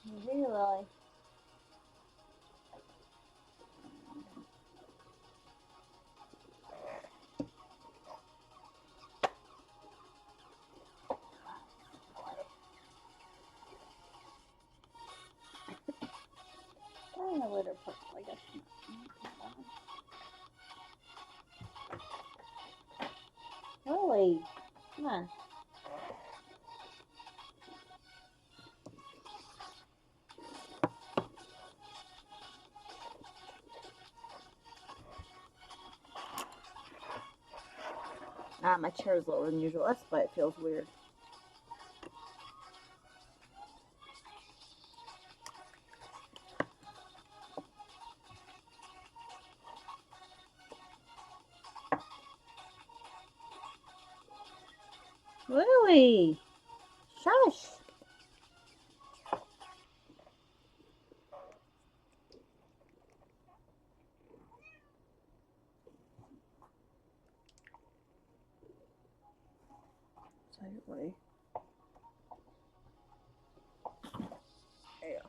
Really? I don't know where they're purple, I guess. Really? Come on. Ah, my chair is lower than usual. That's why it feels weird. Lily! Shush! Slightly. Yeah.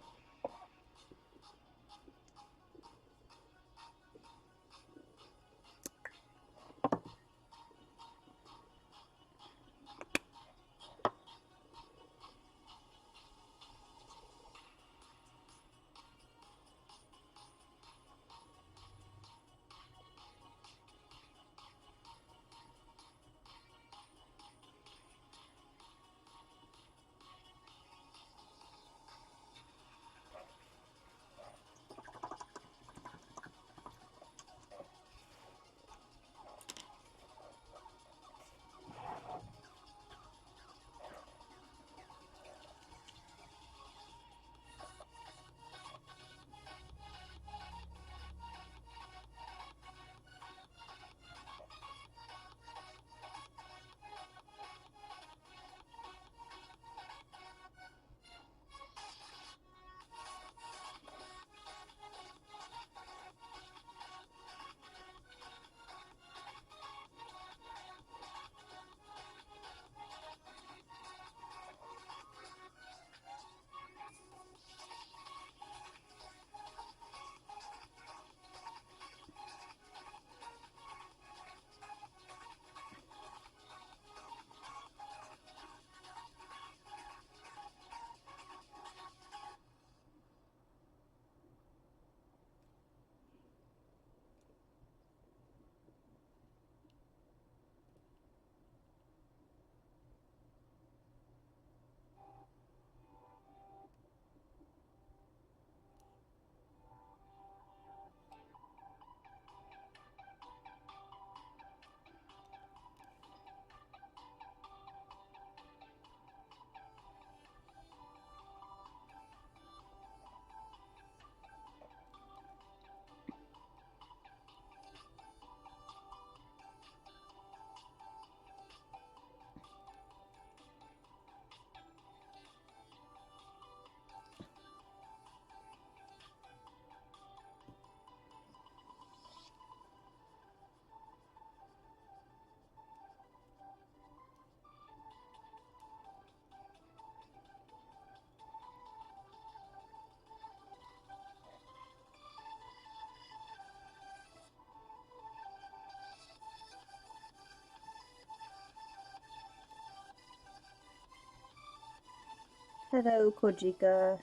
Hello, Kojika.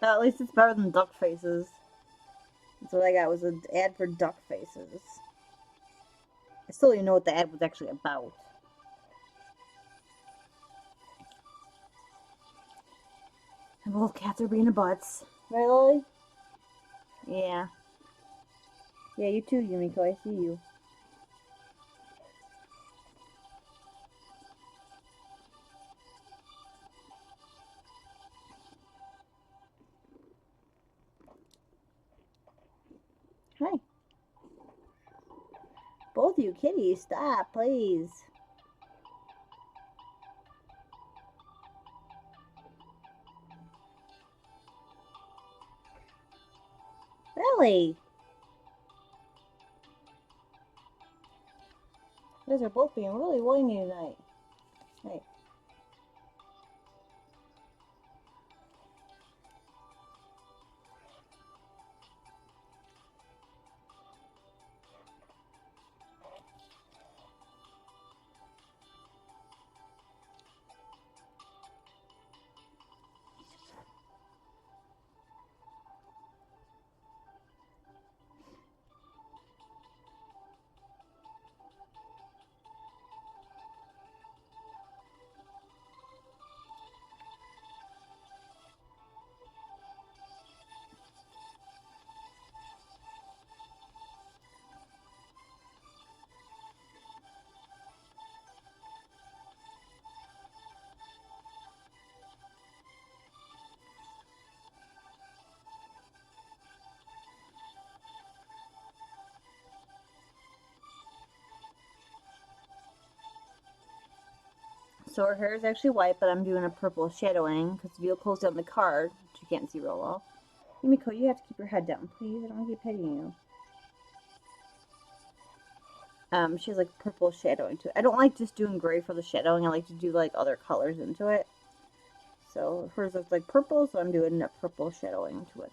At least it's better than duck faces. That's what I got, was an ad for duck faces. I still don't even know what the ad was actually about. And both cats are being a butts. Right, Lily? Yeah. Yeah, you too, Yumiko. I see you. Hi. Both of you kitties, stop, please. Lily! You guys are both being really whiny tonight. Hey. So her hair is actually white, but I'm doing a purple shadowing because if you close down the card, which you can't see real well. Yumiko, you have to keep your head down, please. I don't want to keep petting you. She has like purple shadowing to it. I don't like just doing gray for the shadowing. I like to do like other colors into it. So hers looks like purple, so I'm doing a purple shadowing to it.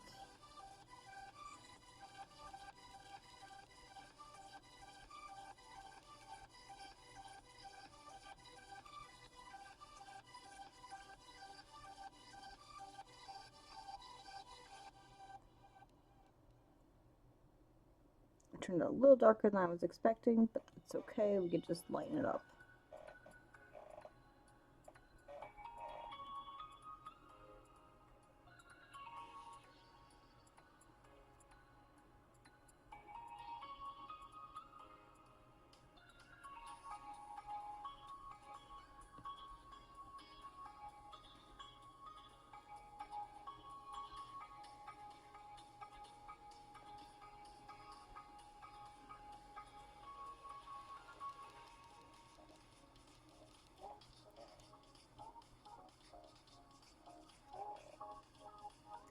It turned out a little darker than I was expecting, but it's okay. We can just lighten it up.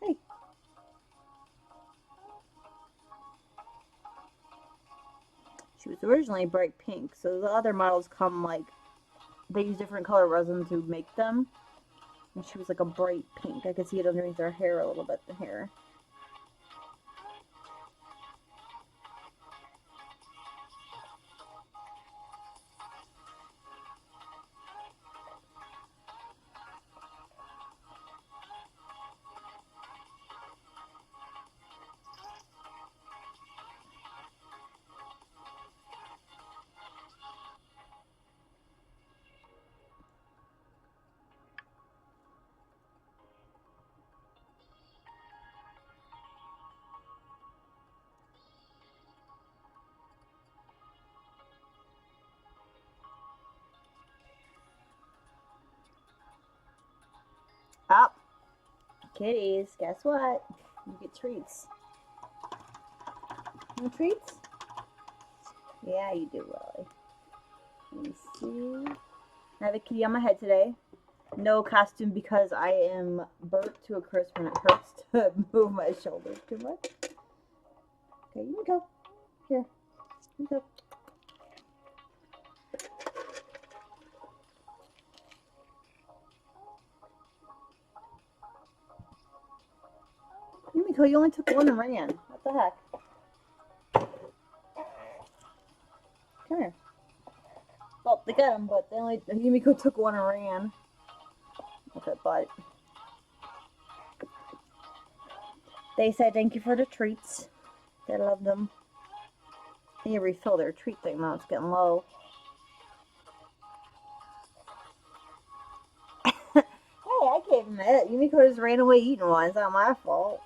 Hey. She was originally bright pink, so the other models come like, they use different color resin to make them. And she was like a bright pink. I could see it underneath her hair a little bit, the hair. Up. Kitties, guess what? You get treats. No treats? Yeah, you do, Lily. Let me see. I have a kitty on my head today. No costume because I am burnt to a crisp and it hurts to move my shoulders too much. Okay, you can go. Here, you can go. Yumiko, you only took one and ran. What the heck? Come here. Well, they got him, but Yumiko took one and ran. Okay, but they said thank you for the treats. They love them. They need to refill their treat thing now. It's getting low. Hey, I gave him it. Yumiko just ran away eating one. It's not my fault.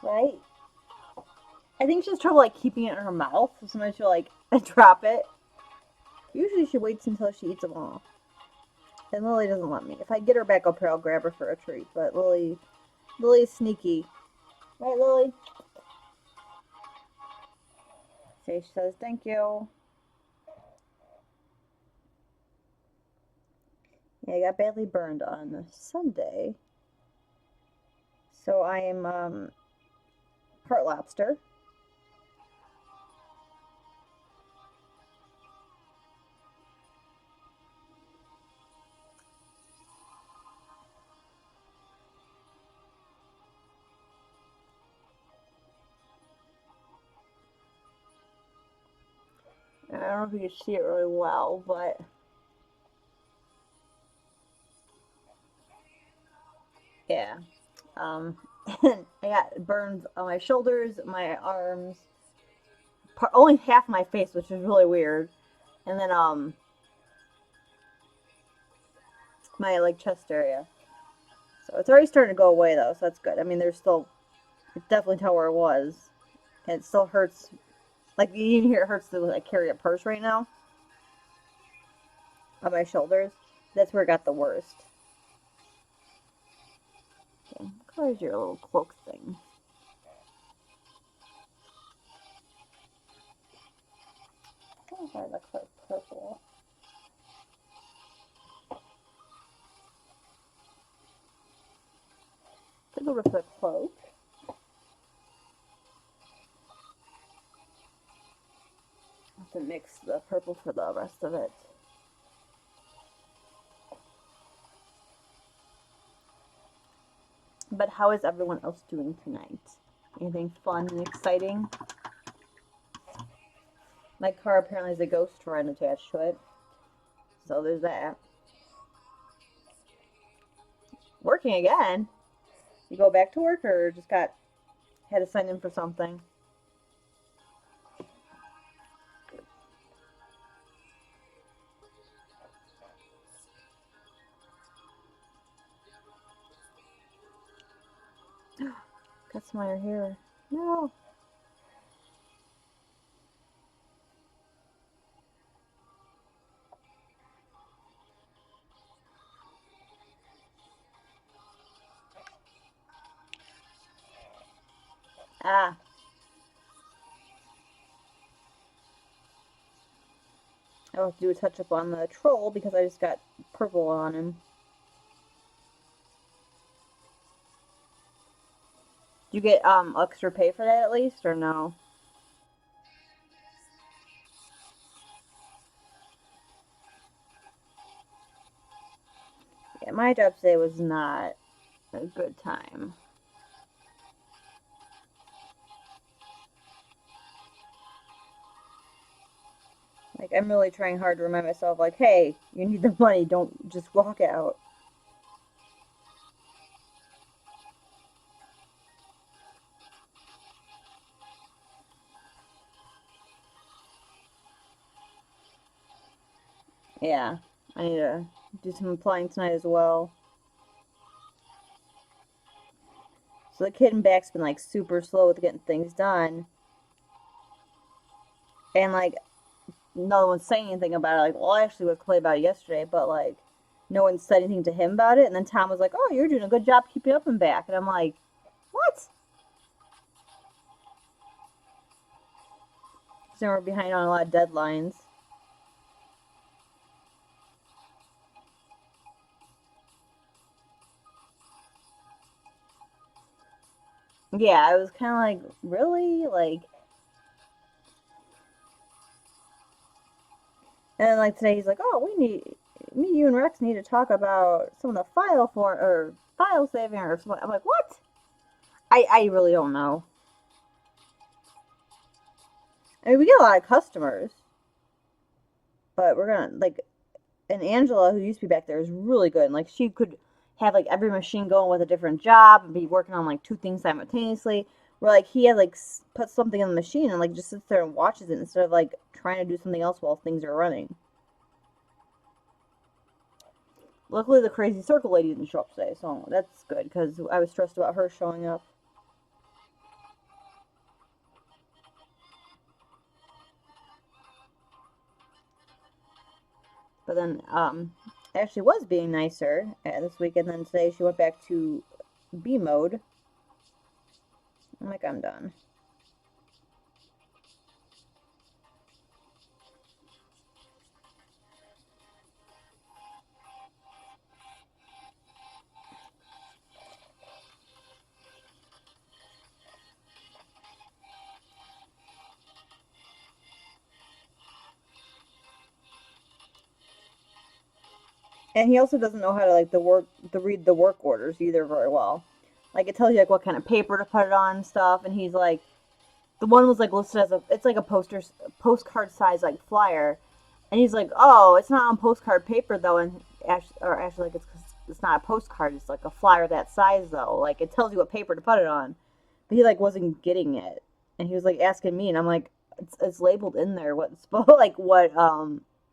Right? I think she has trouble like keeping it in her mouth. So sometimes she'll like drop it. Usually she waits until she eats them all. And Lily doesn't let me. If I get her back up here, I'll grab her for a treat. But Lily's sneaky. Right, Lily? See, she says thank you. Yeah, I got badly burned on Sunday. So I am part lobster. I don't know if you can see it really well, but yeah. Um, I got burns on my shoulders, my arms, only half my face, which is really weird, and then my like chest area. So it's already starting to go away though, so that's good. I mean, there's still, it's definitely tell where it was, and it still hurts. Like you can hear it hurts to like carry a purse right now on my shoulders. That's where it got the worst. Okay, what color is your little cloak thing? Oh, that looks like purple. Take a look at the cloak. I have to mix the purple for the rest of it. But how is everyone else doing tonight? Anything fun and exciting? My car apparently has a ghost friend attached to it. So there's that. Working again? You go back to work or just had to sign in for something? Got some on your hair. No. Ah. I'll have to do a touch up on the troll because I just got purple on him. Do you get extra pay for that at least or no? Yeah, my job today was not a good time. Like, I'm really trying hard to remind myself, like, hey, you need the money, don't just walk out. Yeah, I need to do some applying tonight as well. So the kid in back's been, like, super slow with getting things done. And, like, no one's saying anything about it. Like, well, I actually was play about it yesterday, but, like, no one said anything to him about it. And then Tom was like, oh, you're doing a good job keeping up and back. And I'm like, what? So we're behind on a lot of deadlines. Yeah, I was kind of like, really? Like, and then, like, today he's like, oh, me, you, and Rex need to talk about some of the file saving or something. I'm like, what? I really don't know. I mean, we get a lot of customers, but we're gonna, like, and Angela, who used to be back there, is really good. And, like, she could have, like, every machine going with a different job and be working on, like, two things simultaneously. Where, like, he had, like, put something in the machine and, like, just sits there and watches it instead of, like, trying to do something else while things are running. Luckily, the crazy circle lady didn't show up today, so that's good because I was stressed about her showing up. But then, actually was being nicer this week, and then today she went back to B mode. I'm like, I'm done. And he also doesn't know how to like read the work orders either very well. Like it tells you like what kind of paper to put it on and stuff, and he's like, the one was like listed as it's like a postcard size like flyer, and he's like, oh, it's not on postcard paper though, and actually like it's not a postcard, it's like a flyer that size though, like it tells you what paper to put it on, but he like wasn't getting it, and he was like asking me, and I'm like, it's labeled in there what like what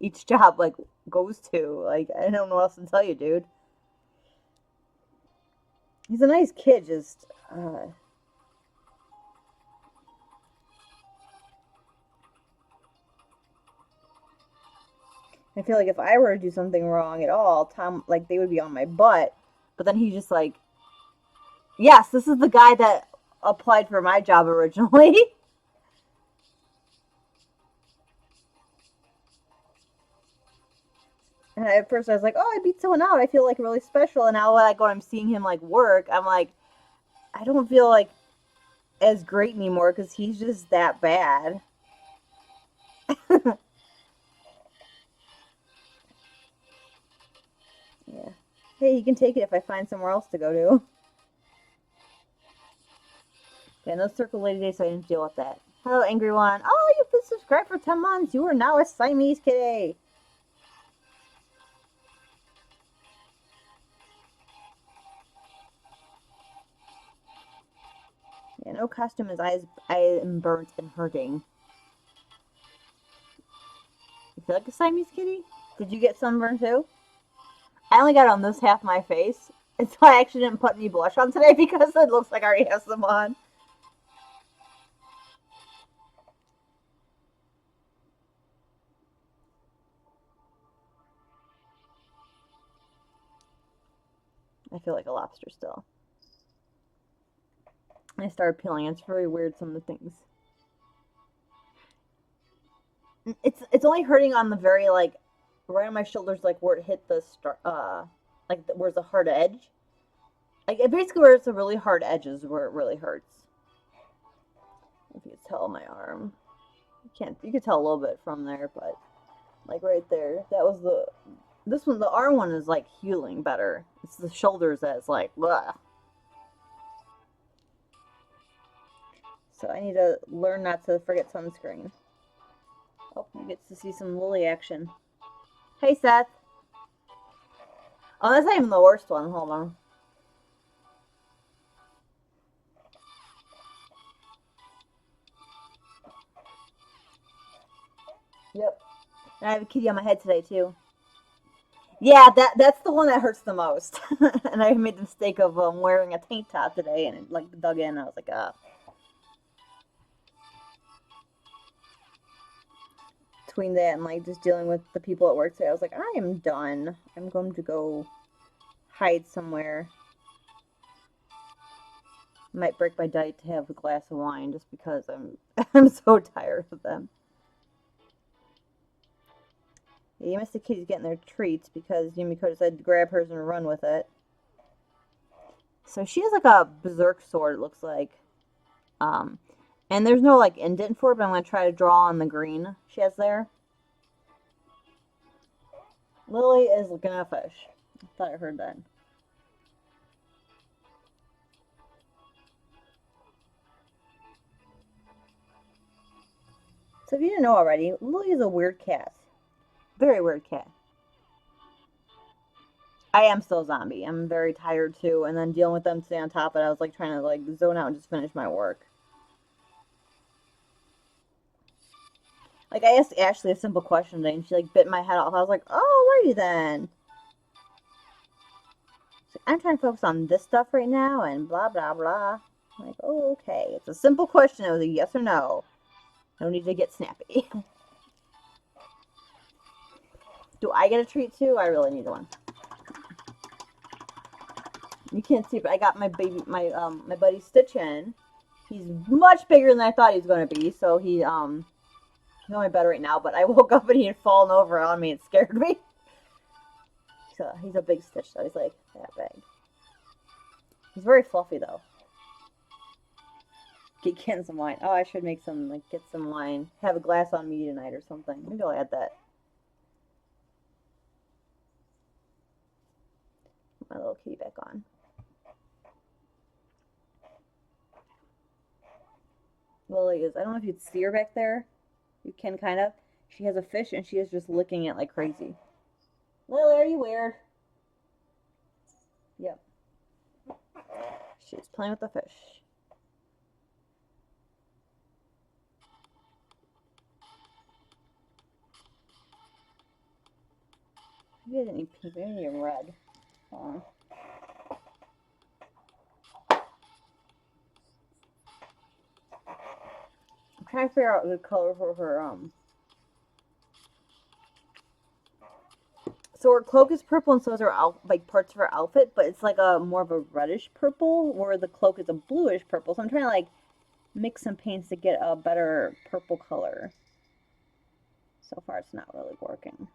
each job like goes to, like I don't know what else to tell you, dude. He's a nice kid, just I feel like if I were to do something wrong at all, Tom, like, they would be on my butt. But then he's just like, yes, this is the guy that applied for my job originally. And at first I was like, oh, I beat someone out. I feel like really special. And now, like, when I'm seeing him, like, work, I'm like, I don't feel like as great anymore because he's just that bad. Yeah. Hey, he can take it if I find somewhere else to go to. Yeah, no circle lady day, so I didn't deal with that. Hello, angry one. Oh, you've been subscribed for 10 months. You are now a Siamese kitty. Yeah, no costume is I am burnt and hurting. You feel like a Siamese kitty? Did you get sunburn too? I only got on this half my face. And so I actually didn't put any blush on today because it looks like I already have some on. I feel like a lobster still. I started peeling. It's very weird, some of the things. It's only hurting on the very, like, right on my shoulders, like where it hit the like where's the hard edge. Like basically where it's a really hard edge is where it really hurts. If you can tell my arm, you could tell a little bit from there, but like right there, that was the this one. The arm one is like healing better. It's the shoulders that's like blah. So I need to learn not to forget sunscreen. Oh, you get to see some Lily action. Hey, Seth. Oh, that's not even the worst one. Hold on. Yep. And I have a kitty on my head today too. Yeah, that's the one that hurts the most. And I made the mistake of wearing a tank top today, and it like dug in. I was like, between that and like just dealing with the people at work today, I was like, I am done. I'm going to go hide somewhere. Might break my diet to have a glass of wine just because I'm so tired of them. Yeah, you missed the kitties getting their treats because Yumiko decided to grab hers and run with it. So she has like a berserk sword, it looks like. Um, and there's no like indent for it, but I'm gonna try to draw on the green she has there. Lily is looking at a fish. I thought I heard that. So if you didn't know already, Lily is a weird cat. Very weird cat. I am still a zombie. I'm very tired too, and then dealing with them today on top of it, I was like trying to like zone out and just finish my work. Like I asked Ashley a simple question today, and she like bit my head off. I was like, "Oh, alrighty then." Like, I'm trying to focus on this stuff right now, and blah blah blah. I'm like, oh, okay. It's a simple question. It was a yes or no. No need to get snappy. Do I get a treat too? I really need one. You can't see, but I got my my buddy Stitch in. He's much bigger than I thought he was going to be, so he's on my bed right now. But I woke up and he had fallen over on me. It scared me. So he's a big Stitch, though. He's like that big. He's very fluffy though. Getting some wine. Oh, I should make some like get some wine. Have a glass on me tonight or something. Maybe I'll add that. my little kitty back on. Lily is, I don't know if you'd see her back there. You can kind of. She has a fish and she is just licking it like crazy. Lily, are you weird? Yep. She's playing with the fish. Maybe I didn't need pink, maybe I need red. I'm trying to figure out the color for her, So her cloak is purple and so is her like parts of her outfit, but it's like a more of a reddish purple, where the cloak is a bluish purple. So I'm trying to like mix some paints to get a better purple color. So far it's not really working.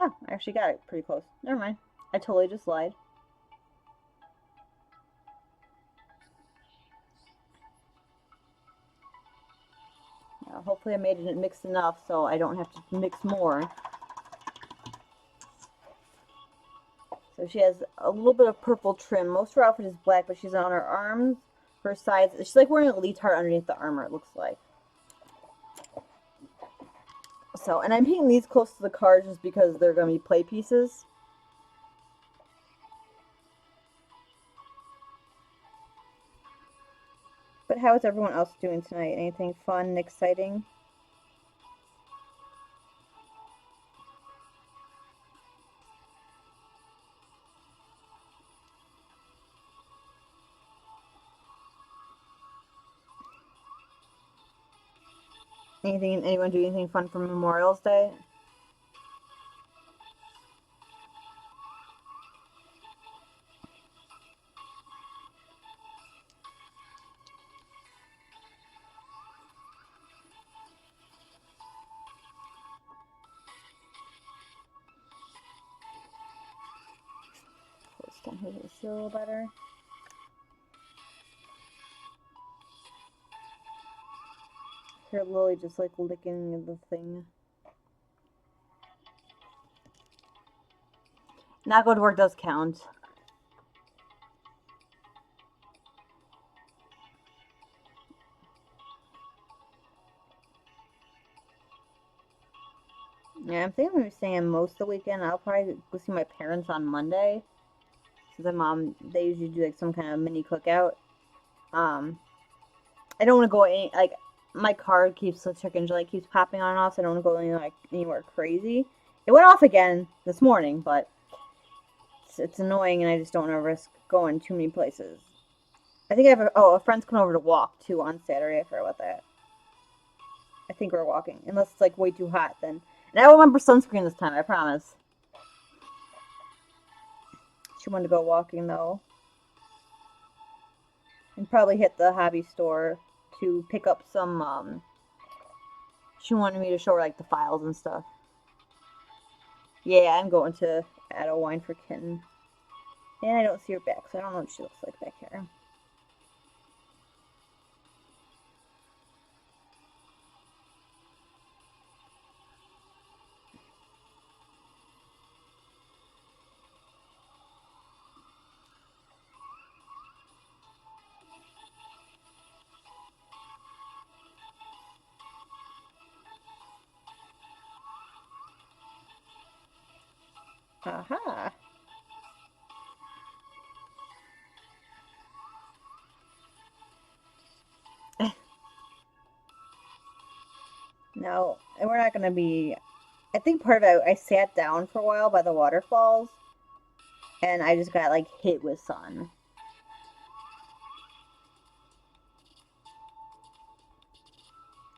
Oh, I actually got it pretty close. Never mind. I totally just lied. Hopefully I made it mixed enough so I don't have to mix more. So she has a little bit of purple trim. Most of her outfit is black, but she's on her arms, her sides. She's like wearing a leotard underneath the armor, it looks like. So, and I'm painting these close to the cards just because they're going to be play pieces. But how is everyone else doing tonight? Anything fun and exciting? Anyone do anything fun for Memorial Day? Close down here to see a little better. Here, Lily just like licking the thing. Not going to work does count. Yeah, I'm thinking I'm going to be staying most of the weekend. I'll probably go see my parents on Monday. Since my mom, they usually do like some kind of mini cookout. I don't want to go like, my card keeps, the check engine light keeps popping on and off, so I don't want to go anywhere crazy. It went off again this morning, but it's annoying and I just don't want to risk going too many places. I think I have a friend's coming over to walk too on Saturday. I forgot about that. I think we're walking. Unless it's like way too hot then. And I will remember sunscreen this time, I promise. She wanted to go walking though. And probably hit the hobby store to pick up some, she wanted me to show her like the files and stuff. Yeah, I'm going to add a wine for Kitten. And I don't see her back, so I don't know what she looks like back here. Aha. No, and we're not going to be... I think part of it, I sat down for a while by the waterfalls, and I just got, like, hit with sun.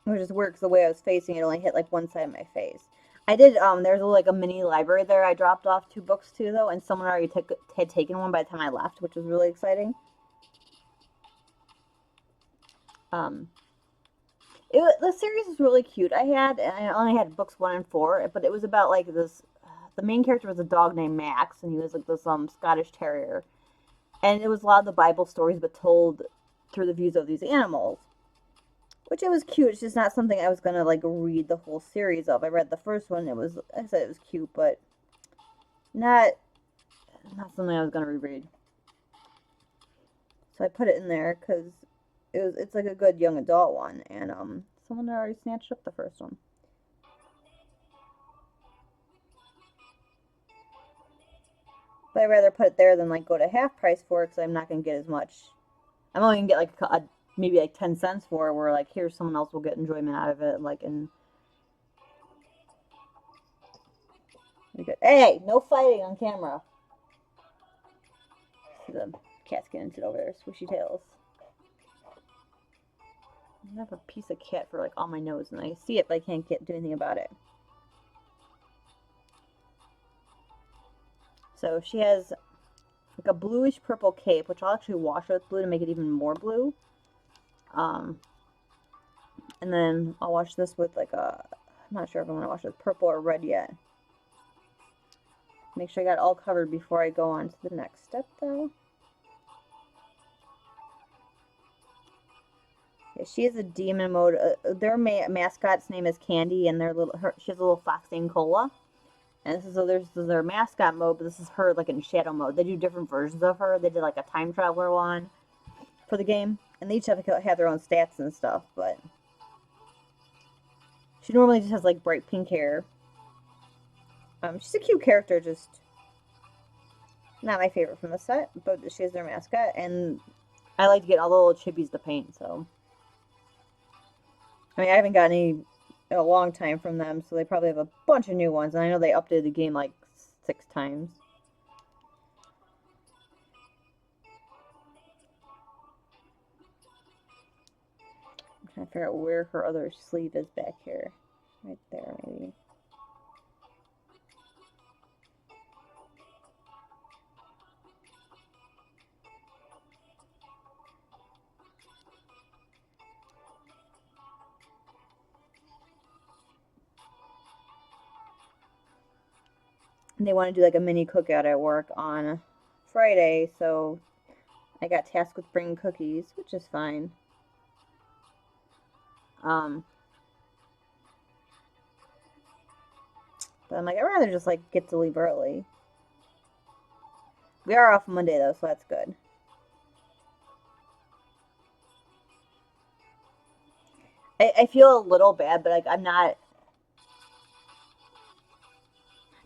Which is weird because the way I was facing it only hit, like, one side of my face. I did, there's, like, a mini library there I dropped off 2 books to, though, and someone already had taken one by the time I left, which was really exciting. The series is really cute. I only had books 1 and 4, but it was about like this. The main character was a dog named Max, and he was like this Scottish Terrier, and it was a lot of the Bible stories, but told through the views of these animals. Which it was cute. It's just not something I was gonna like read the whole series of. I read the first one. I said it was cute, but not something I was gonna reread. So I put it in there because it's like a good young adult one, and someone already snatched up the first one. But I'd rather put it there than like go to half price for it because I'm not gonna get as much. I'm only gonna get like maybe like 10 cents for it. Where like here someone else will get enjoyment out of it. Like in hey, no fighting on camera. See the cat's getting into it over there, swishy tails. I have a piece of cat for like on my nose, and I see it, but I can't do anything about it. So she has like a bluish purple cape, which I'll actually wash with blue to make it even more blue. And then I'll wash this with like a, I'm not sure if I want to wash it with purple or red yet. Make sure I got it all covered before I go on to the next step though. Yeah, she is a demon mode. Their mascot's name is Candy, and she has a little fox named Cola. And this is their mascot mode, but this is her like in shadow mode. They do different versions of her. They did like a time traveler one for the game, and they each have their own stats and stuff. But she normally just has like bright pink hair. She's a cute character, just not my favorite from the set, but she is their mascot, and I like to get all the little chippies to paint. So I mean, I haven't got any in a long time from them, so they probably have a bunch of new ones, and I know they updated the game like 6 times. I'm trying to figure out where her other sleeve is back here. Right there, maybe. And they want to do like a mini cookout at work on Friday, so I got tasked with bringing cookies, which is fine. But I'm like, I'd rather just like get to leave early. We are off Monday though, so that's good. I feel a little bad, but like I'm not.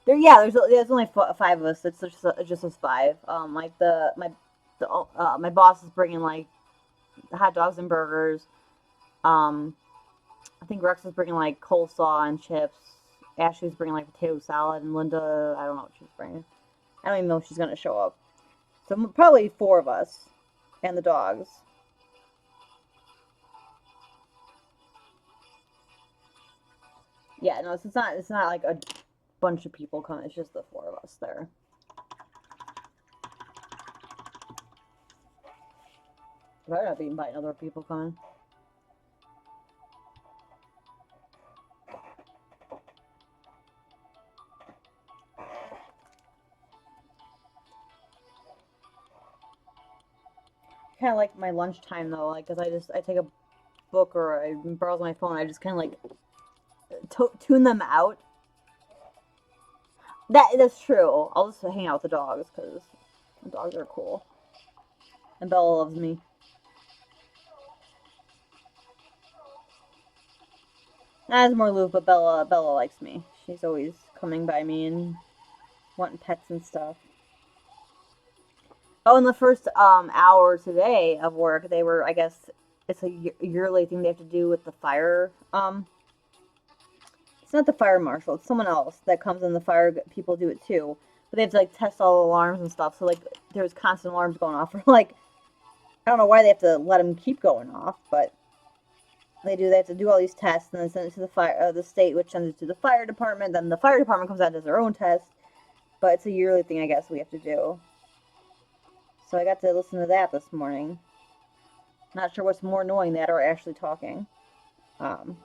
There's only 5 of us. It's just us 5. Like my boss is bringing like hot dogs and burgers. I think Rex is bringing like coleslaw and chips. Ashley's bringing like potato salad, and Linda, I don't know what she's bringing. I don't even know if she's gonna show up. So probably 4 of us, and the dogs. Yeah, no, it's not like a bunch of people coming. It's just the 4 of us there. Better not be inviting other people coming. Kind of like my lunchtime though, like because I take a book or I browse my phone. I just kind of like tune them out. That's true. I'll just hang out with the dogs because the dogs are cool, and Bella loves me. Not as more Lou, but Bella likes me. She's always coming by me and wanting pets and stuff. Oh, in the first hour today of work, they were, I guess it's a yearly thing they have to do with the fire. It's not the fire marshal; it's someone else that comes in. The fire people do it too, but they have to like test all the alarms and stuff. So like, there's constant alarms going off for like, I don't know why they have to let them keep going off, but they do. They have to do all these tests and then send it to the state, which sends it to the fire department. Then the fire department comes out and does their own test. But it's a yearly thing, I guess, we have to do. So I got to listen to that this morning. Not sure what's more annoying, that or actually talking. Um,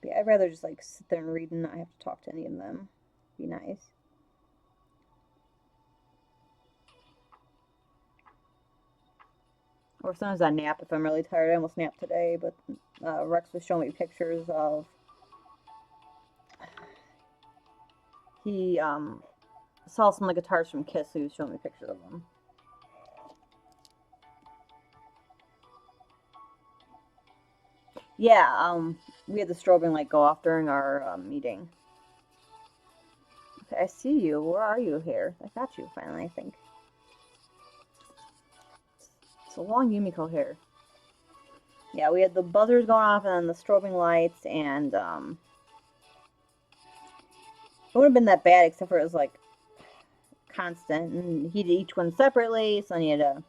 yeah, I'd rather just like sit there and read and not have to talk to any of them. Be nice. Or sometimes I nap if I'm really tired. I almost napped today, but Rex was showing me pictures of... He saw some of the guitars from Kiss, so he was showing me pictures of them. Yeah, we had the strobing light go off during our meeting. Okay, I see you. Where are you here? I got you finally, I think. It's a long Yumiko hair. Yeah, we had the buzzers going off and then the strobing lights, and it wouldn't have been that bad except for it was like constant, and he did each one separately, so then he had to...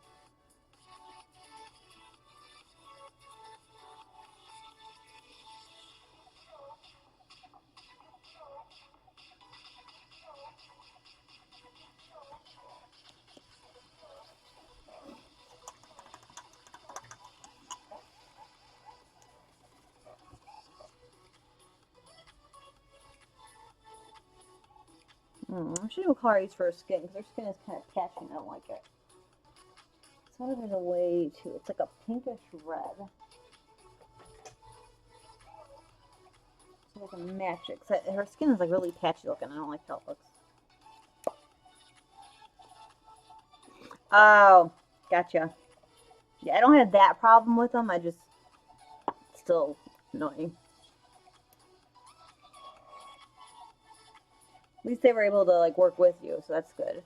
I should do a color I use for her skin, because her skin is kind of patchy and I don't like it. So what if there's a way to... It's like a pinkish red. So I can match it, because her skin is like really patchy looking. I don't like how it looks. Oh, gotcha. Yeah, I don't have that problem with them. I just... Still annoying. At least they were able to like work with you, so that's good.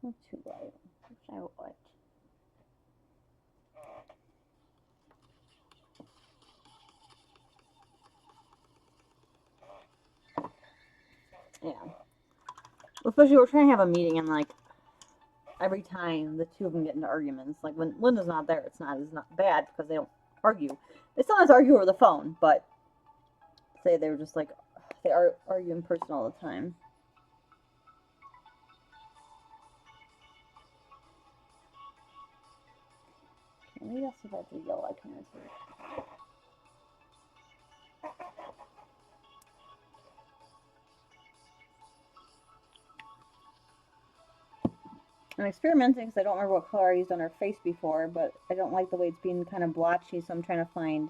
Not too light. Which I would. Yeah. Especially we're trying to have a meeting and like every time the two of them get into arguments, like when Linda's not there, it's not bad because they don't argue. They sometimes argue over the phone, but say they were just like they argue in person all the time. Okay, maybe I'll see if I have the yellow icon here. I'm experimenting because I don't remember what color I used on her face before, but I don't like the way it's being kind of blotchy, so I'm trying to find...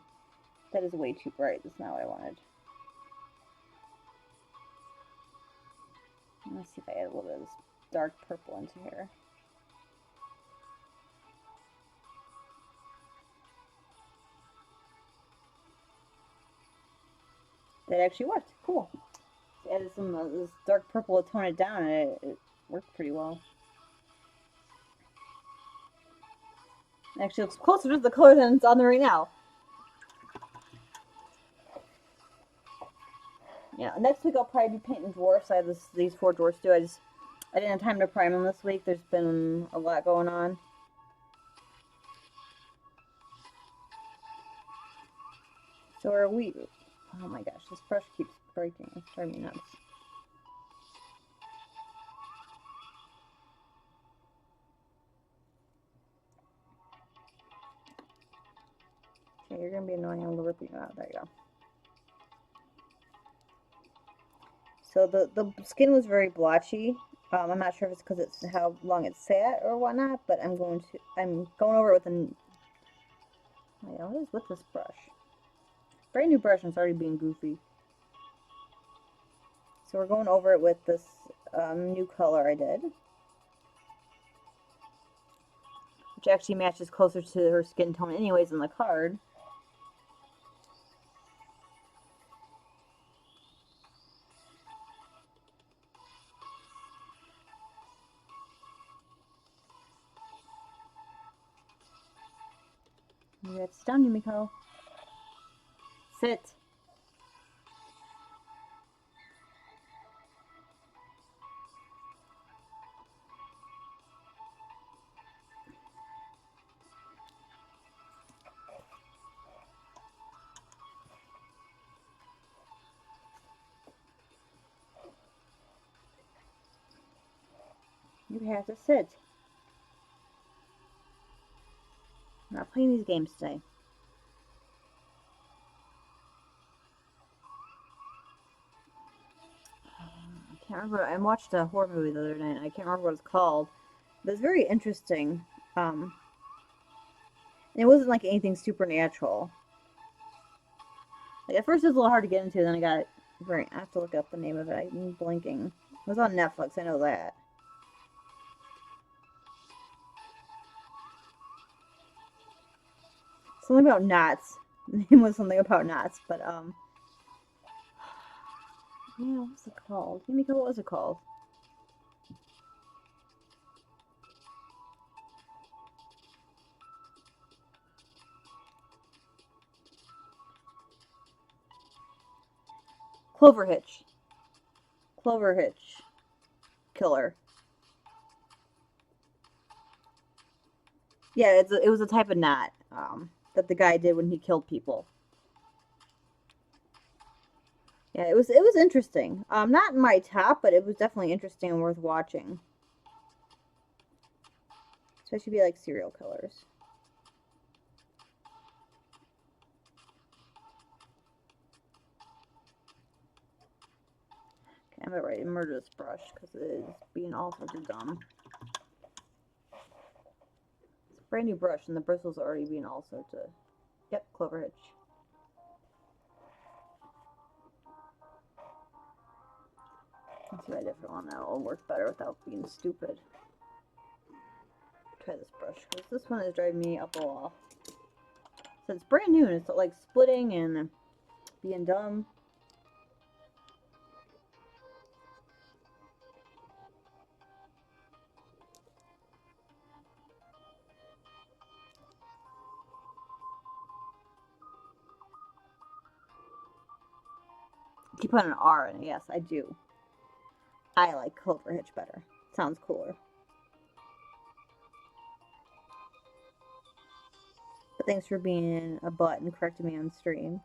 That is way too bright. That's not what I wanted. Let's see if I add a little bit of this dark purple into here. That actually worked. Cool. Added some of this dark purple to tone it down, and it worked pretty well. It actually looks closer to the color than it's on there right now. Yeah, next week I'll probably be painting dwarfs. I have these 4 dwarfs too. I didn't have time to prime them this week. There's been a lot going on. So are we... Oh my gosh, this brush keeps breaking. It's driving me nuts. Okay, you're going to be annoying. I'm going to rip you out. There you go. So the skin was very blotchy. I'm not sure if it's because it's how long it sat or whatnot, but I'm going over it with a... Oh yeah, what is with this brush? Brand new brush and it's already being goofy. So we're going over it with this new color I did. Which actually matches closer to her skin tone anyways in the card. You have to sit down, Yumiko. Sit. You have to sit. I'm not playing these games today. remember I watched a horror movie the other night. And I can't remember what it's called. But it's very interesting. And it wasn't like anything supernatural. Like at first it was a little hard to get into. Then I got very. I have to look up the name of it. I'm blinking. It was on Netflix. I know that. Something about knots. The name was something about knots, but yeah, what's it called? Mika, what was it called? Clover Hitch. Clover Hitch Killer. Yeah, it was a type of knot that the guy did when he killed people. Yeah, it was interesting. Not in my top, but it was definitely interesting and worth watching. Especially be like serial killers. Okay, I'm gonna write murder this brush because it is being all sorts of dumb. It's a brand new brush and the bristles are already being all sorts of. Yep, Clover Hitch. Let's try a different one that will work better without being stupid. Try this brush because this one is driving me up a wall. So it's brand new and it's like splitting and being dumb. You put an R in it, yes, I do. I like Clover Hitch better. Sounds cooler. But thanks for being a butt and correcting me on stream.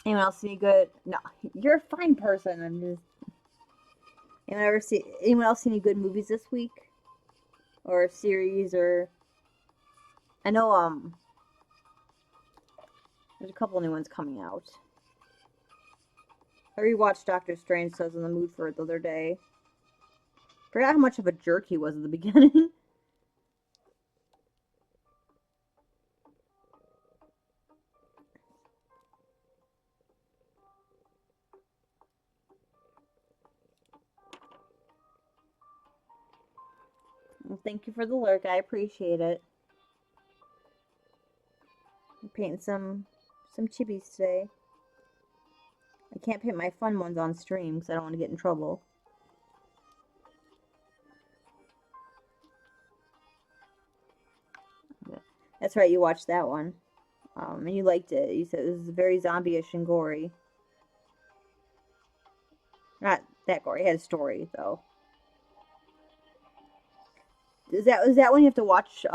Anyone else see any good? No, you're a fine person. I'm just. Anyone else see any good movies this week, or series, or? I know there's a couple new ones coming out. I rewatched Doctor Strange, so I was in the mood for it the other day. Forgot how much of a jerk he was at the beginning. Well, thank you for the lurk. I appreciate it. I'm painting some chibis today. I can't paint my fun ones on stream because I don't want to get in trouble. That's right, you watched that one. And you liked it. You said it was very zombie-ish and gory. Not that gory. It had a story, though. Is that when you have to watch,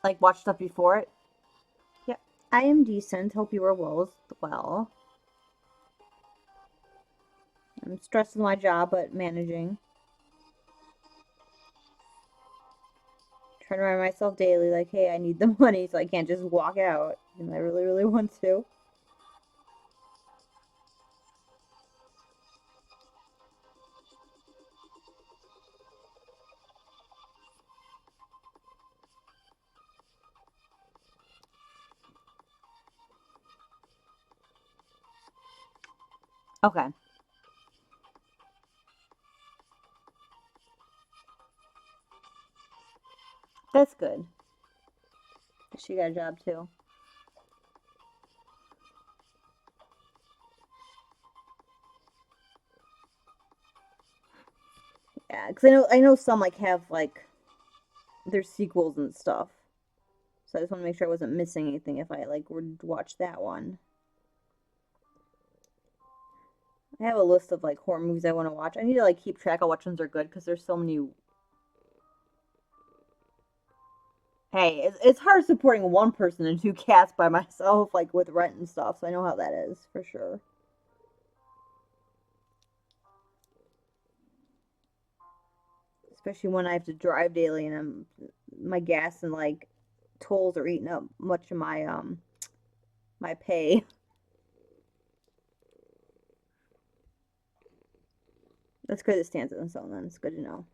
like, watch stuff before it? Yep. I am decent. Hope you are well. I'm stressed with my job, but managing. Trying to remind myself daily, like, hey, I need the money, so I can't just walk out. And I really, really want to. Okay. That's good. She got a job, too. Yeah, because I know some, like, have, like, their sequels and stuff. So I just want to make sure I wasn't missing anything if I, like, were to watch that one. I have a list of, like, horror movies I want to watch. I need to, like, keep track of which ones are good because there's so many. Hey, it's hard supporting one person and two cats by myself, like with rent and stuff, so I know how that is, for sure. Especially when I have to drive daily and my gas and like tolls are eating up much of my pay. That's good it stands on its own then. It's good to know.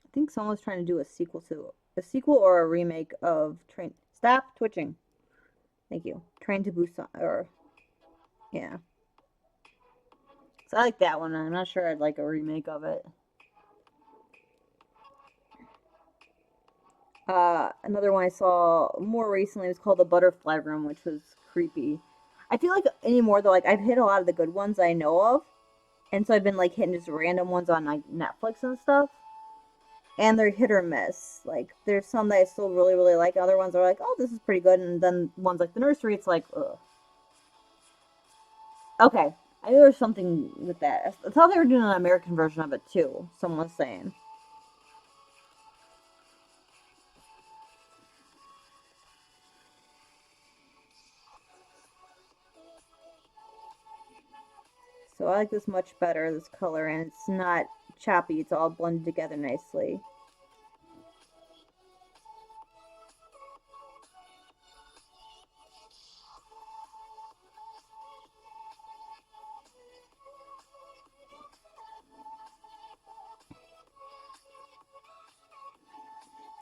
I think someone was trying to do a sequel or a remake of Train. Stop twitching. Thank you. Train to Busan or yeah. So I like that one. I'm not sure I'd like a remake of it. Another one I saw more recently was called The Butterfly Room, which was creepy. I feel like anymore though, like I've hit a lot of the good ones I know of, and so I've been like hitting just random ones on like Netflix and stuff, and they're hit or miss. Like there's some that I still really like, other ones are like, oh, this is pretty good, and then ones like The Nursery, it's like, ugh. Okay, I knew there was something with that. I thought they were doing an American version of it too. Someone was saying. So I like this much better, this color, and it's not choppy. It's all blended together nicely.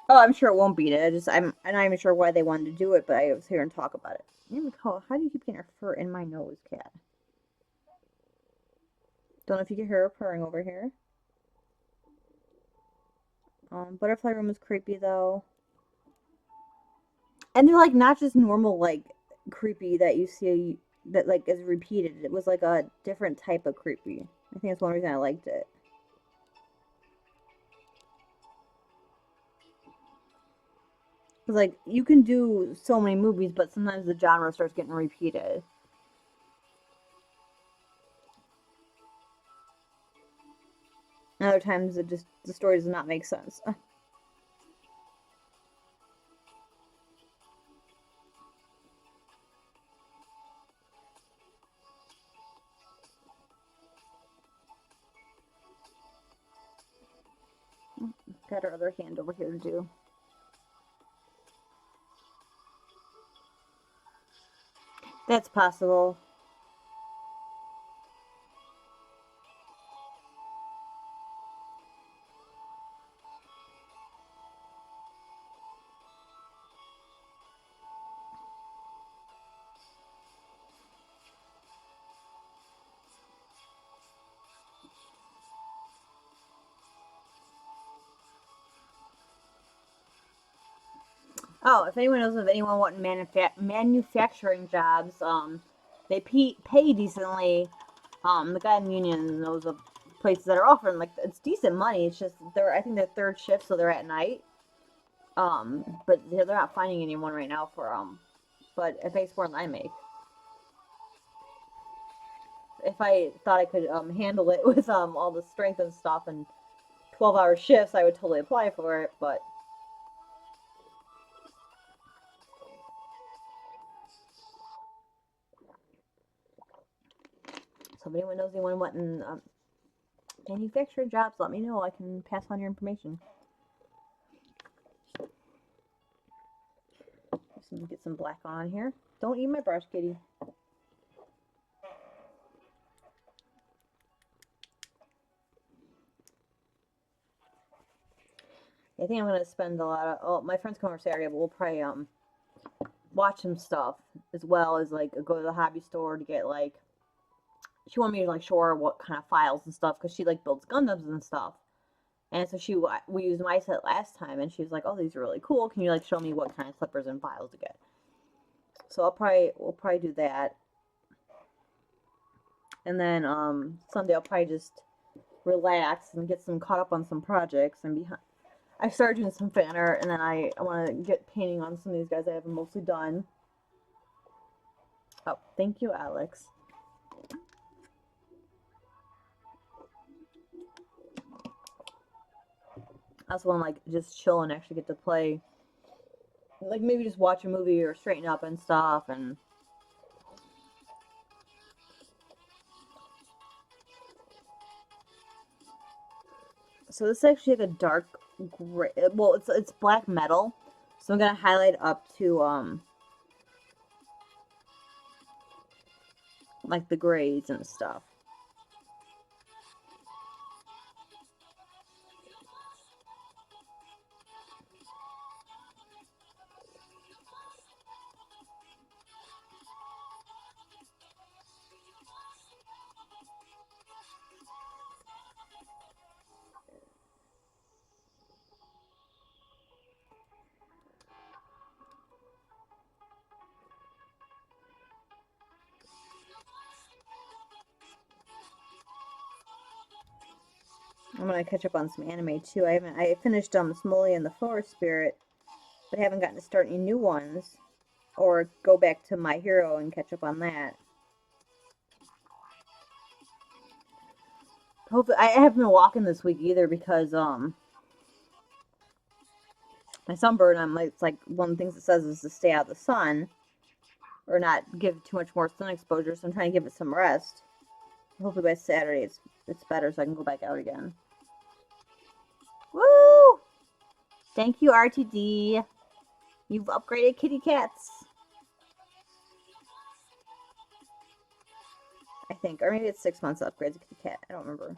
Oh, I'm sure it won't beat it. I'm not even sure why they wanted to do it, but I was here and talk about it. How do you keep getting your fur in my nose, cat? Don't know if you can hear her purring over here. Butterfly Room is creepy though, and they're like not just normal like creepy that you see that like is repeated. It was like a different type of creepy. I think that's one reason I liked it. Cause like you can do so many movies, but sometimes the genre starts getting repeated. And other times it just the story does not make sense. Got her other hand over here to do. That's possible. Oh, if anyone knows of anyone wanting manufacturing jobs, they pay decently. The guy in the union knows of places that are offering like it's decent money. It's just I think they're third shift, so they're at night. But they're not finding anyone right now for But it makes more than I make. If I thought I could handle it with all the strength and stuff and 12-hour shifts, I would totally apply for it. But so if anyone knows anyone wanting manufacturing jobs, let me know. I can pass on your information. Just get some black on here. Don't eat my brush, kitty. I think I'm gonna spend a lot of. Oh, my friends come over Saturday, but we'll probably watch some stuff as well as like go to the hobby store to get like. She wanted me to like show her what kind of files and stuff because she like builds Gundams and stuff. And so we used my set last time, and she was like, "Oh, these are really cool. Can you like show me what kind of clippers and files to get?" So we'll probably do that, and then Sunday I'll probably just relax and get some caught up on some projects and be. I started doing some fan art, and then I want to get painting on some of these guys I haven't mostly done. Oh, thank you, Alex. also want to like just chill and actually get to play. Like maybe just watch a movie or straighten up and stuff. And so this is actually like a dark gray. Well, it's black metal. So I'm gonna highlight up to like the grays and stuff. I'm gonna catch up on some anime too. I finished Smolly and the Forest Spirit, but haven't gotten to start any new ones or go back to My Hero and catch up on that. Hopefully, I haven't been walking this week either because my sunburn. It's like one of the things it says is to stay out of the sun or not give too much more sun exposure. So I'm trying to give it some rest. Hopefully by Saturday it's better so I can go back out again. Woo! Thank you, RTD. You've upgraded kitty cats. I think. Or maybe it's 6 months to upgrade the kitty cat. I don't remember.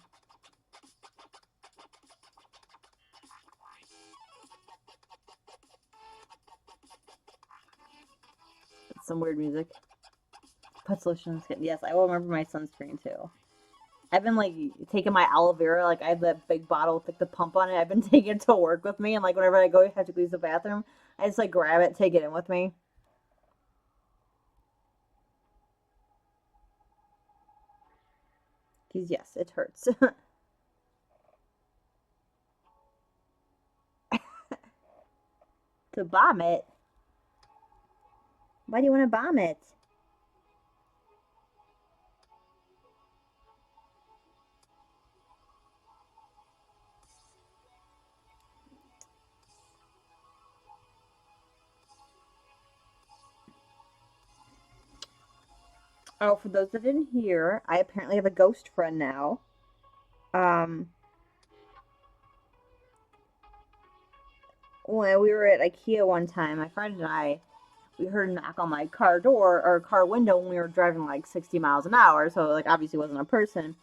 It's some weird music. Put solutions. Yes, I will remember my sunscreen too. I've been like taking my aloe vera, like I have that big bottle with like the pump on it. I've been taking it to work with me, and like whenever I go, have to use the bathroom, I just like grab it, take it in with me. Because yes, it hurts. To bomb it. Why do you want to bomb it? Oh, for those that didn't hear, I apparently have a ghost friend now. Um, when we were at IKEA one time, my friend and I, we heard a knock on my car door or car window when we were driving like 60 miles an hour. So like obviously wasn't a person.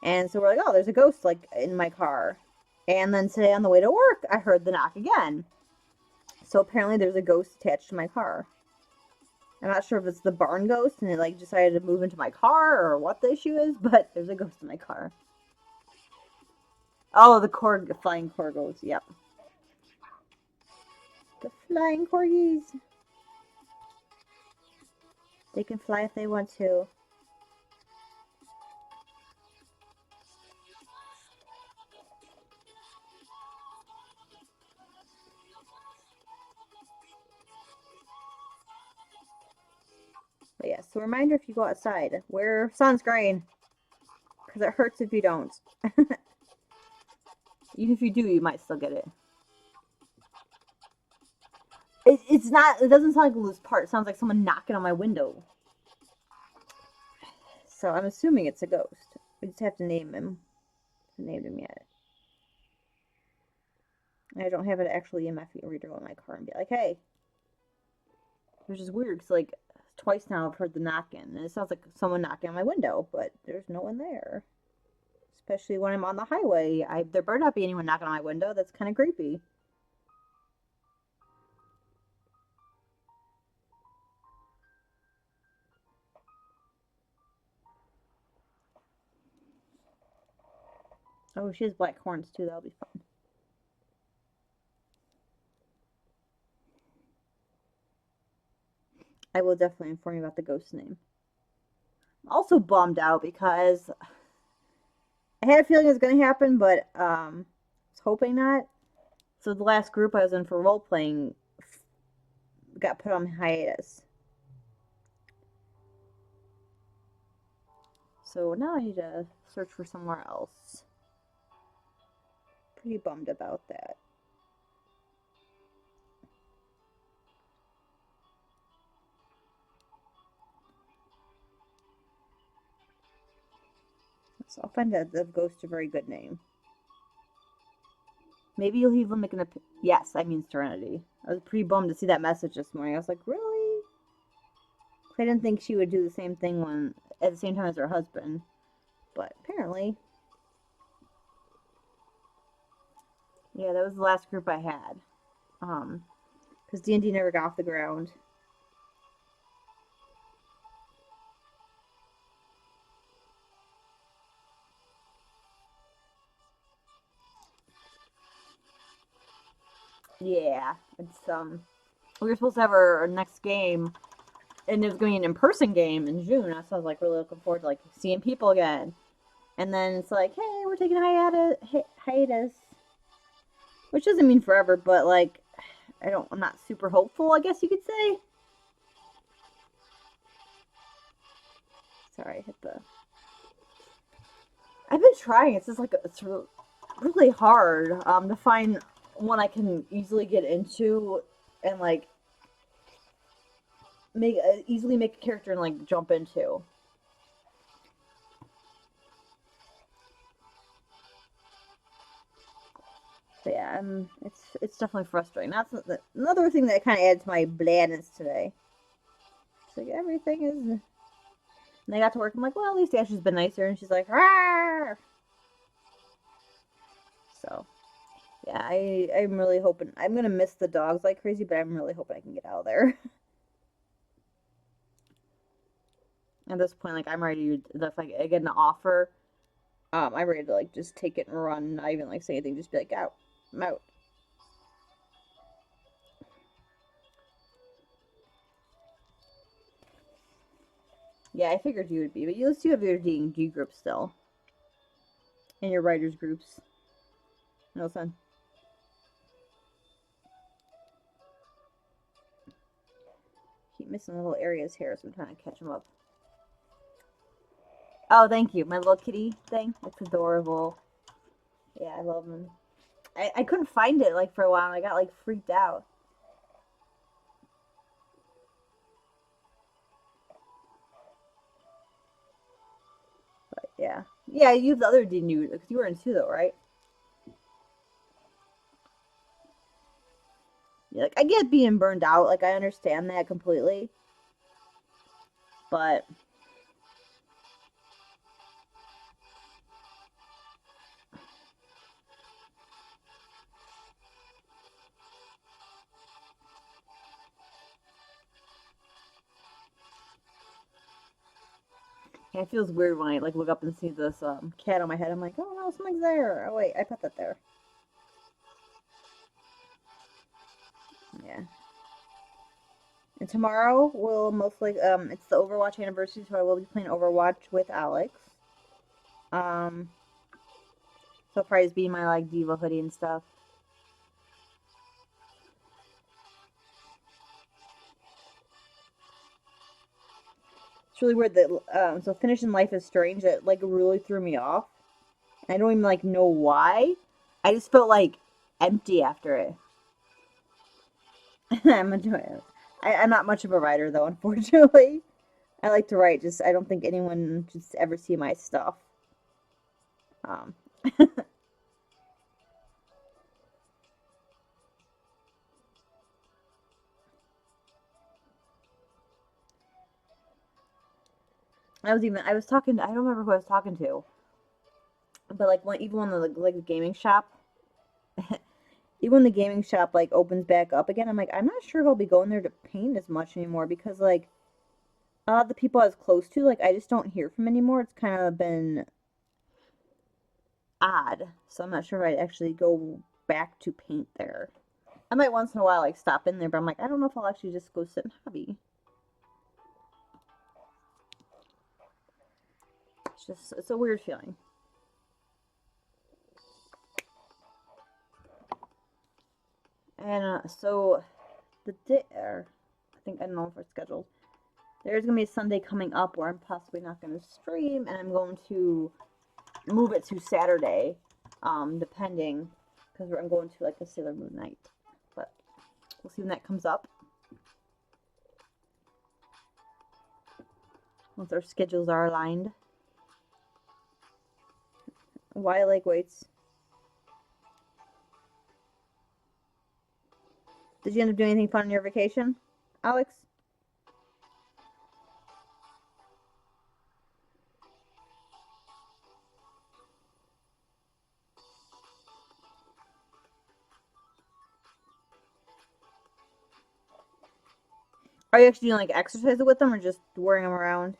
And so we're like, oh, there's a ghost like in my car. And then today on the way to work, I heard the knock again. So apparently there's a ghost attached to my car. I'm not sure if it's the barn ghost and it like decided to move into my car or what the issue is, but there's a ghost in my car. Oh, the flying corgos. Yep. The flying corgis. They can fly if they want to. But yes, so reminder if you go outside, wear sunscreen. Because it hurts if you don't. Even if you do, you might still get it. It's not, it doesn't sound like a loose part. It sounds like someone knocking on my window. So I'm assuming it's a ghost. We just have to name him. I haven't named him yet. I don't have an actual EMF reader on my car and be like, hey. Which is weird because, like, twice now I've heard the knocking. And it sounds like someone knocking on my window, but there's no one there. Especially when I'm on the highway. There better not be anyone knocking on my window. That's kind of creepy. Oh, she has black horns too. That'll be fun. I will definitely inform you about the ghost name. I'm also bummed out because I had a feeling it was going to happen, but I was hoping not. So the last group I was in for role playing got put on hiatus. So now I need to search for somewhere else. Pretty bummed about that. So I'll find out the ghost a very good name. Maybe you'll even make an yes, I mean Serenity. I was pretty bummed to see that message this morning. I was like, really? I didn't think she would do the same thing when at the same time as her husband. But apparently. Yeah, that was the last group I had. Because D&D never got off the ground. Yeah, it's we were supposed to have our next game, and it was going to be an in-person game in June. So I was like really looking forward to like seeing people again. And then it's like, hey, we're taking a hiatus, which doesn't mean forever, but like I'm not super hopeful, I guess you could say. Sorry, I hit the. I've been trying. It's just like it's really hard to find one I can easily get into and like easily make a character and like jump into. So yeah, it's definitely frustrating. That's another thing that kind of adds to my blandness today. It's like everything is. And I got to work. I'm like, well, at least Ashley's been nicer, and she's like, "Rawr!" So yeah, I'm really hoping I'm gonna miss the dogs like crazy, but I'm really hoping I can get out of there. At this point, like I'm ready to, if I get an offer, I'm ready to like just take it and run, not even like say anything, just be like, out, I'm out. Yeah, I figured you would be, but you still have your D&D group still, and your writers groups. No son. Keep missing little areas here, so I'm trying to catch them up. Oh, thank you, my little kitty thing. It's adorable. Yeah, I love him. I couldn't find it like for a while. And I got like freaked out. But yeah, yeah. You have the other D&D because you were in 2 though, right? Yeah, like I get being burned out. Like I understand that completely. But yeah, it feels weird when I like look up and see this cat on my head. I'm like, oh no, something's there. Oh wait, I put that there. Yeah. And tomorrow we'll mostly it's the Overwatch anniversary, so I will be playing Overwatch with Alex. Um, so I'll probably just be in my like diva hoodie and stuff. It's really weird that so finishing Life is Strange, it like really threw me off. I don't even like know why. I just felt like empty after it. I'm enjoying it. I'm not much of a writer though, unfortunately. I like to write, just I don't think anyone just ever see my stuff. Um, I was talking. I don't remember who I was talking to, but like even when the gaming shop, even when the gaming shop like opens back up again, I'm like I'm not sure if I'll be going there to paint as much anymore because like the people I was close to, like I just don't hear from anymore. It's kind of been odd, so I'm not sure if I'd actually go back to paint there. I might once in a while like stop in there, but I'm like I don't know if I'll actually just go sit and hobby. It's a weird feeling. And so the day, I think I don't know if it's scheduled. There's gonna be a Sunday coming up where I'm possibly not gonna stream, and I'm going to move it to Saturday, depending, because I'm going to like a Sailor Moon night. But we'll see when that comes up. Once our schedules are aligned. Why leg weights? Did you end up doing anything fun on your vacation, Alex? Are you actually doing like exercises with them or just wearing them around?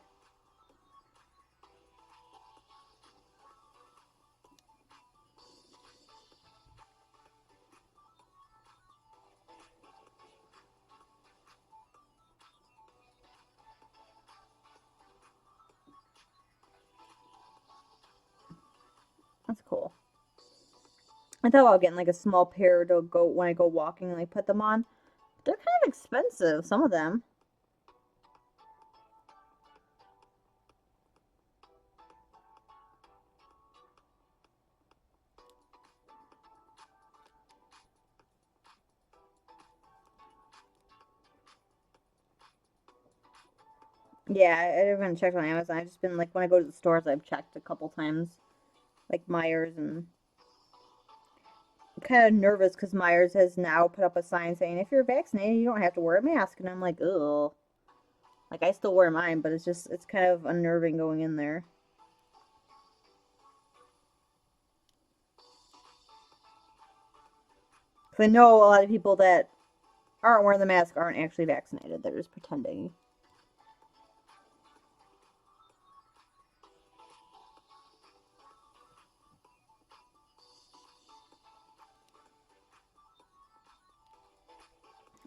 That's cool. I thought about getting like a small pair to go when I go walking and like put them on. They're kind of expensive, some of them. Yeah, I haven't checked on Amazon. I've just been like when I go to the stores, I've checked a couple times, like Myers, and I'm kind of nervous because Myers has now put up a sign saying if you're vaccinated, you don't have to wear a mask, and I'm like, ugh. Like I still wear mine, but it's kind of unnerving going in there. 'Cause I know a lot of people that aren't wearing the mask aren't actually vaccinated. They're just pretending.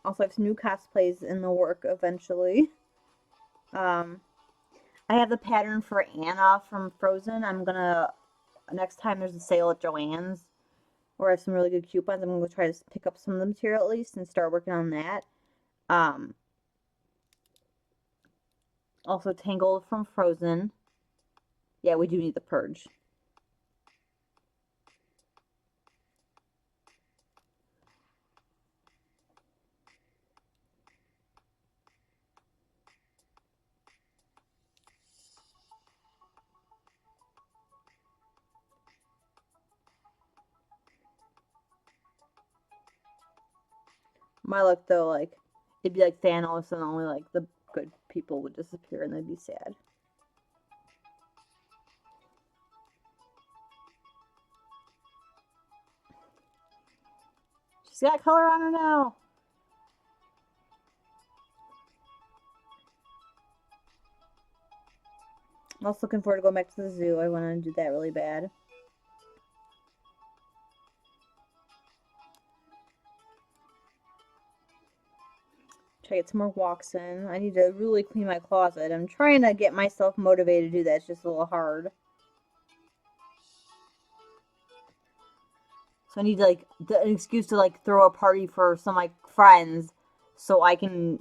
Also, I have some new cosplays in the work eventually. Um, I have the pattern for Anna from Frozen. I'm gonna next time there's a sale at Joann's or I have some really good coupons. I'm gonna try to pick up some of the material at least and start working on that. Um, Also Tangled from Frozen. Yeah, we do need the purge. My luck though, like it'd be like Thanos and only like the good people would disappear and they'd be sad. She's got color on her now. I'm also looking forward to going back to the zoo. I want to do that really bad. Try to get some more walks in. I need to really clean my closet. I'm trying to get myself motivated to do that. It's just a little hard. So I need like an excuse to like throw a party for some like friends, so I can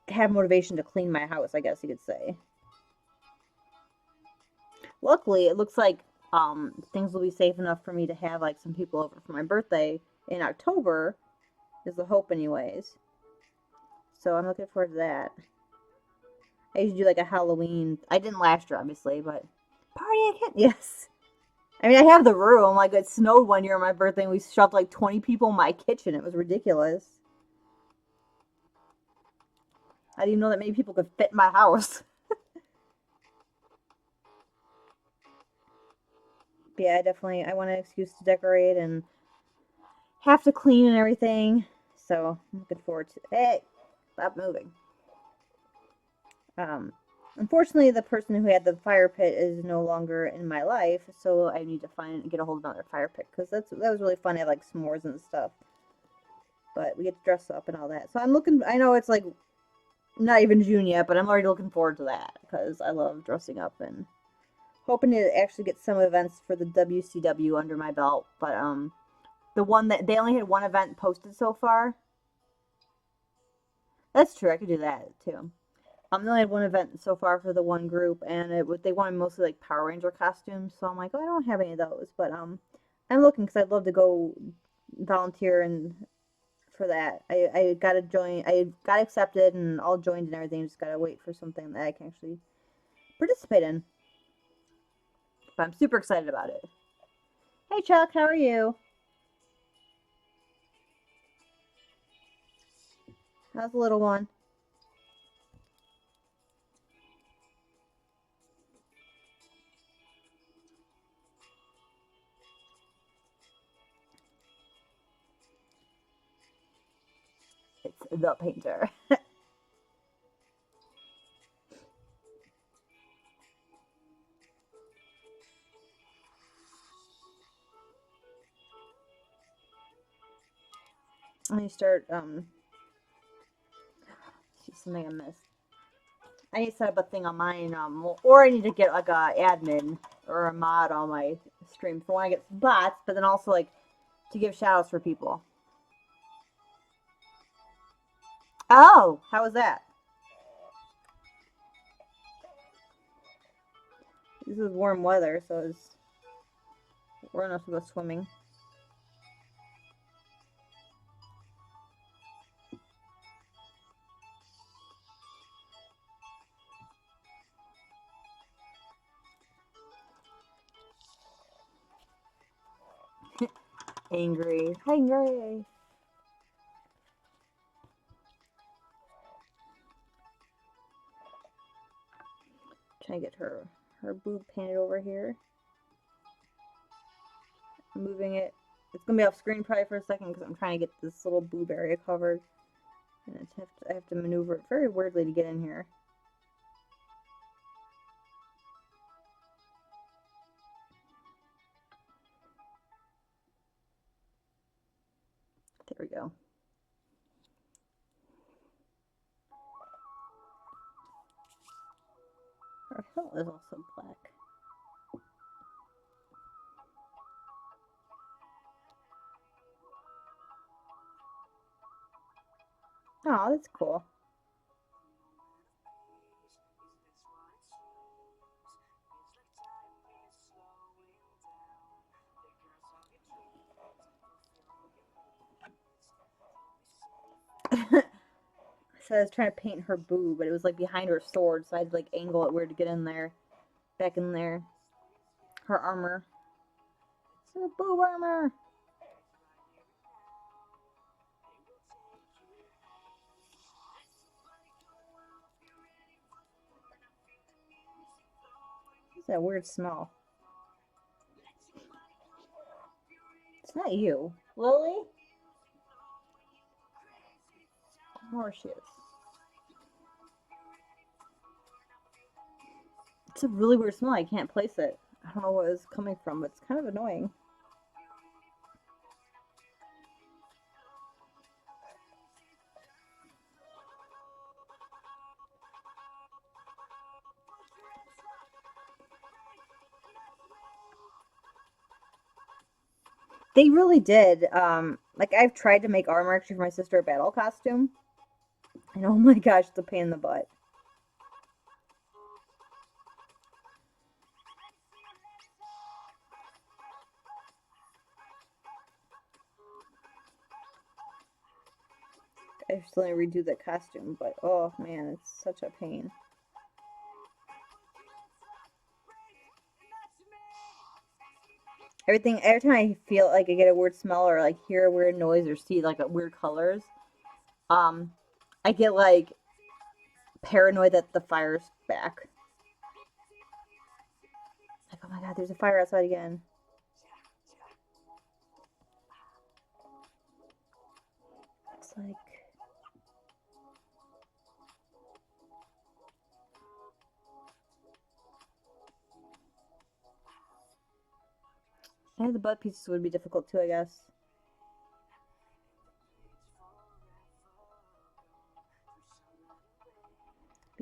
have motivation to clean my house. I guess you could say. Luckily, it looks like things will be safe enough for me to have like some people over for my birthday in October. Is the hope, anyways. So I'm looking forward to that. I used to do like a Halloween. I didn't last year, obviously, but party again. Yes. I mean, I have the room. Like it snowed one year on my birthday, and we shoved like 20 people in my kitchen. It was ridiculous. I didn't know that many people could fit in my house. But yeah, I want an excuse to decorate and have to clean and everything. So I'm looking forward to. Hey, stop moving. Um, Unfortunately, the person who had the fire pit is no longer in my life, so I need to get a hold of another fire pit because that was really fun. I had like s'mores and stuff, but we get to dress up and all that. So I'm looking. I know it's like not even June yet, but I'm already looking forward to that because I love dressing up and hoping to actually get some events for the WCW under my belt. But the one that they only had one event posted so far. That's true. I could do that too. They only had one event so far for the one group, and they wanted mostly like Power Ranger costumes. So I'm like, oh, I don't have any of those, but I'm looking because I'd love to go volunteer and for that. I gotta join. I got accepted and all joined and everything. Just gotta wait for something that I can actually participate in. But I'm super excited about it. Hey Chuck, how are you? How's the little one? It's the painter. I need to start, see something I missed. I need to set up a thing on mine, or I need to get like a admin or a mod on my stream for when I get some bots, but then also like to give shout outs for people. Oh, how was that? This is warm weather, so we're enough to go swimming. Angry. Angry. Trying to get her boob painted over here. Moving it. It's gonna be off screen probably for a second because I'm trying to get this little boob area covered, and I have to maneuver it very weirdly to get in here. There we go. Her hill is also black. Oh, that's cool. So I was trying to paint her boob, but it was like behind her sword, so I had to like angle it weird to get in there. Back in there. Her armor. Her boob armor! What's that weird smell? It's not you. Lily? Oh, she is. It's a really weird smell. I can't place it. I don't know what it's coming from, but it's kind of annoying. They really did. Like I've tried to make armor actually for my sister a battle costume, and oh my gosh, it's a pain in the butt. I still need to redo that costume, but oh man, it's such a pain. Every time I feel like I get a weird smell or like hear a weird noise or see like weird colors, um, I get like paranoid that the fire's back. Like, oh my god, there's a fire outside again. It's like the butt pieces would be difficult too, I guess.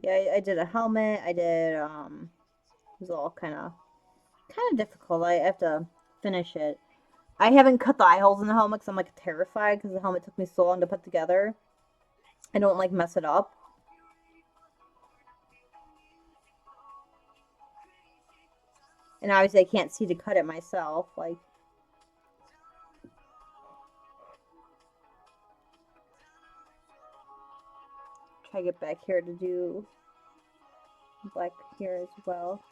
Yeah, I did a helmet. I did it was all kind of difficult. I have to finish it. I haven't cut the eye holes in the helmet because I'm like terrified because the helmet took me so long to put together. I don't like mess it up. And obviously I can't see to cut it myself. Like, try to get back here to do black here as well.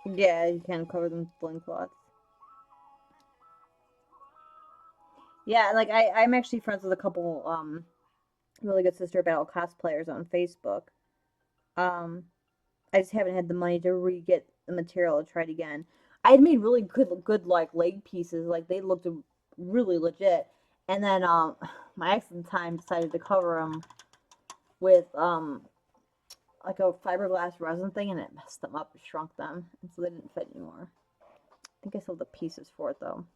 Yeah, you can cover them with loincloths. Yeah, like I'm actually friends with a couple really good sister battle cosplayers on Facebook. Um, I just haven't had the money to re-get the material to try it again. I had made really good like leg pieces, like they looked really legit. And then my ex at the time decided to cover them with like a fiberglass resin thing, and it messed them up, and shrunk them, and so they didn't fit anymore. I think I sold the pieces for it though.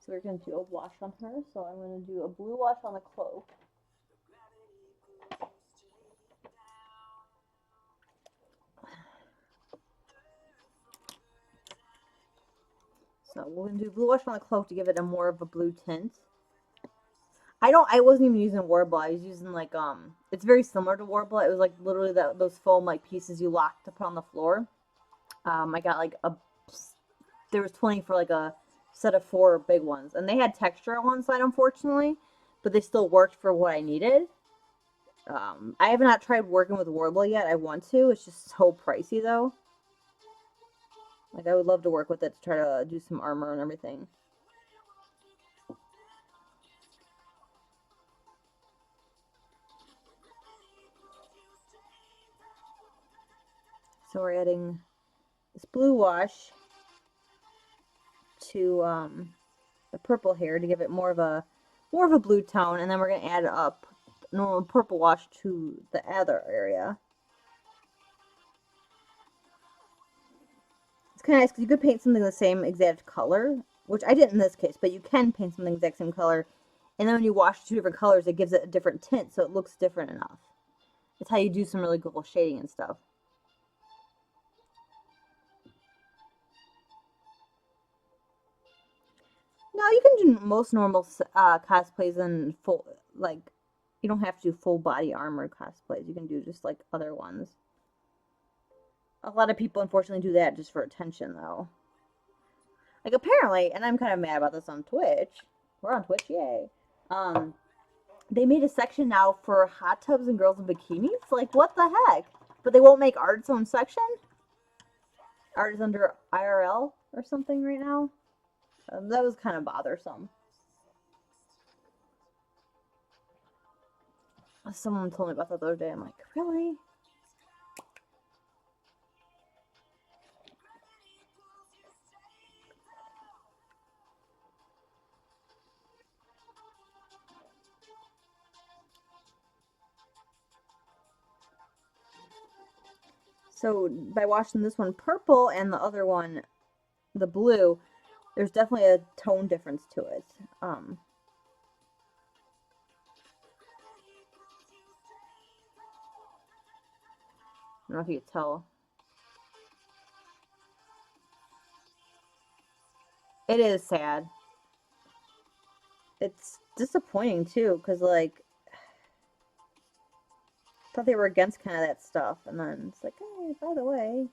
So we're gonna do a wash on her. So I'm gonna do a blue wash on the cloak. So we're gonna do blue wash on the cloak to give it a more of a blue tint. I wasn't even using Warble. I was using like it's very similar to Warble. It was like literally those foam like pieces you lock to put on the floor. I got like there was 20 for like a set of 4 big ones, and they had texture on one side unfortunately, but they still worked for what I needed. I have not tried working with Warble yet. I want to. It's just so pricey though. Like I would love to work with it to try to do some armor and everything. So we're adding this blue wash to the purple here to give it more of a blue tone, and then we're gonna add up normal purple wash to the other area. It's kind of nice because you could paint something the same exact color, which I didn't in this case, but you can paint something the exact same color, and then when you wash 2 different colors, it gives it a different tint, so it looks different enough. It's how you do some really cool shading and stuff. No, you can do most normal cosplays and full, like, you don't have to do full body armor cosplays. You can do just like other ones. A lot of people unfortunately do that just for attention, though. Like apparently, and I'm kind of mad about this on Twitch. We're on Twitch, yay! Um, they made a section now for hot tubs and girls in bikinis. Like what the heck? But they won't make art its own section. Art is under IRL or something right now. That was kind of bothersome. Someone told me about that the other day. I'm like, really? So by washing this one purple and the other one the blue, there's definitely a tone difference to it. I don't know if you could tell. It is sad. It's disappointing too, because like I thought they were against kind of that stuff, and then it's like, hey, by the way.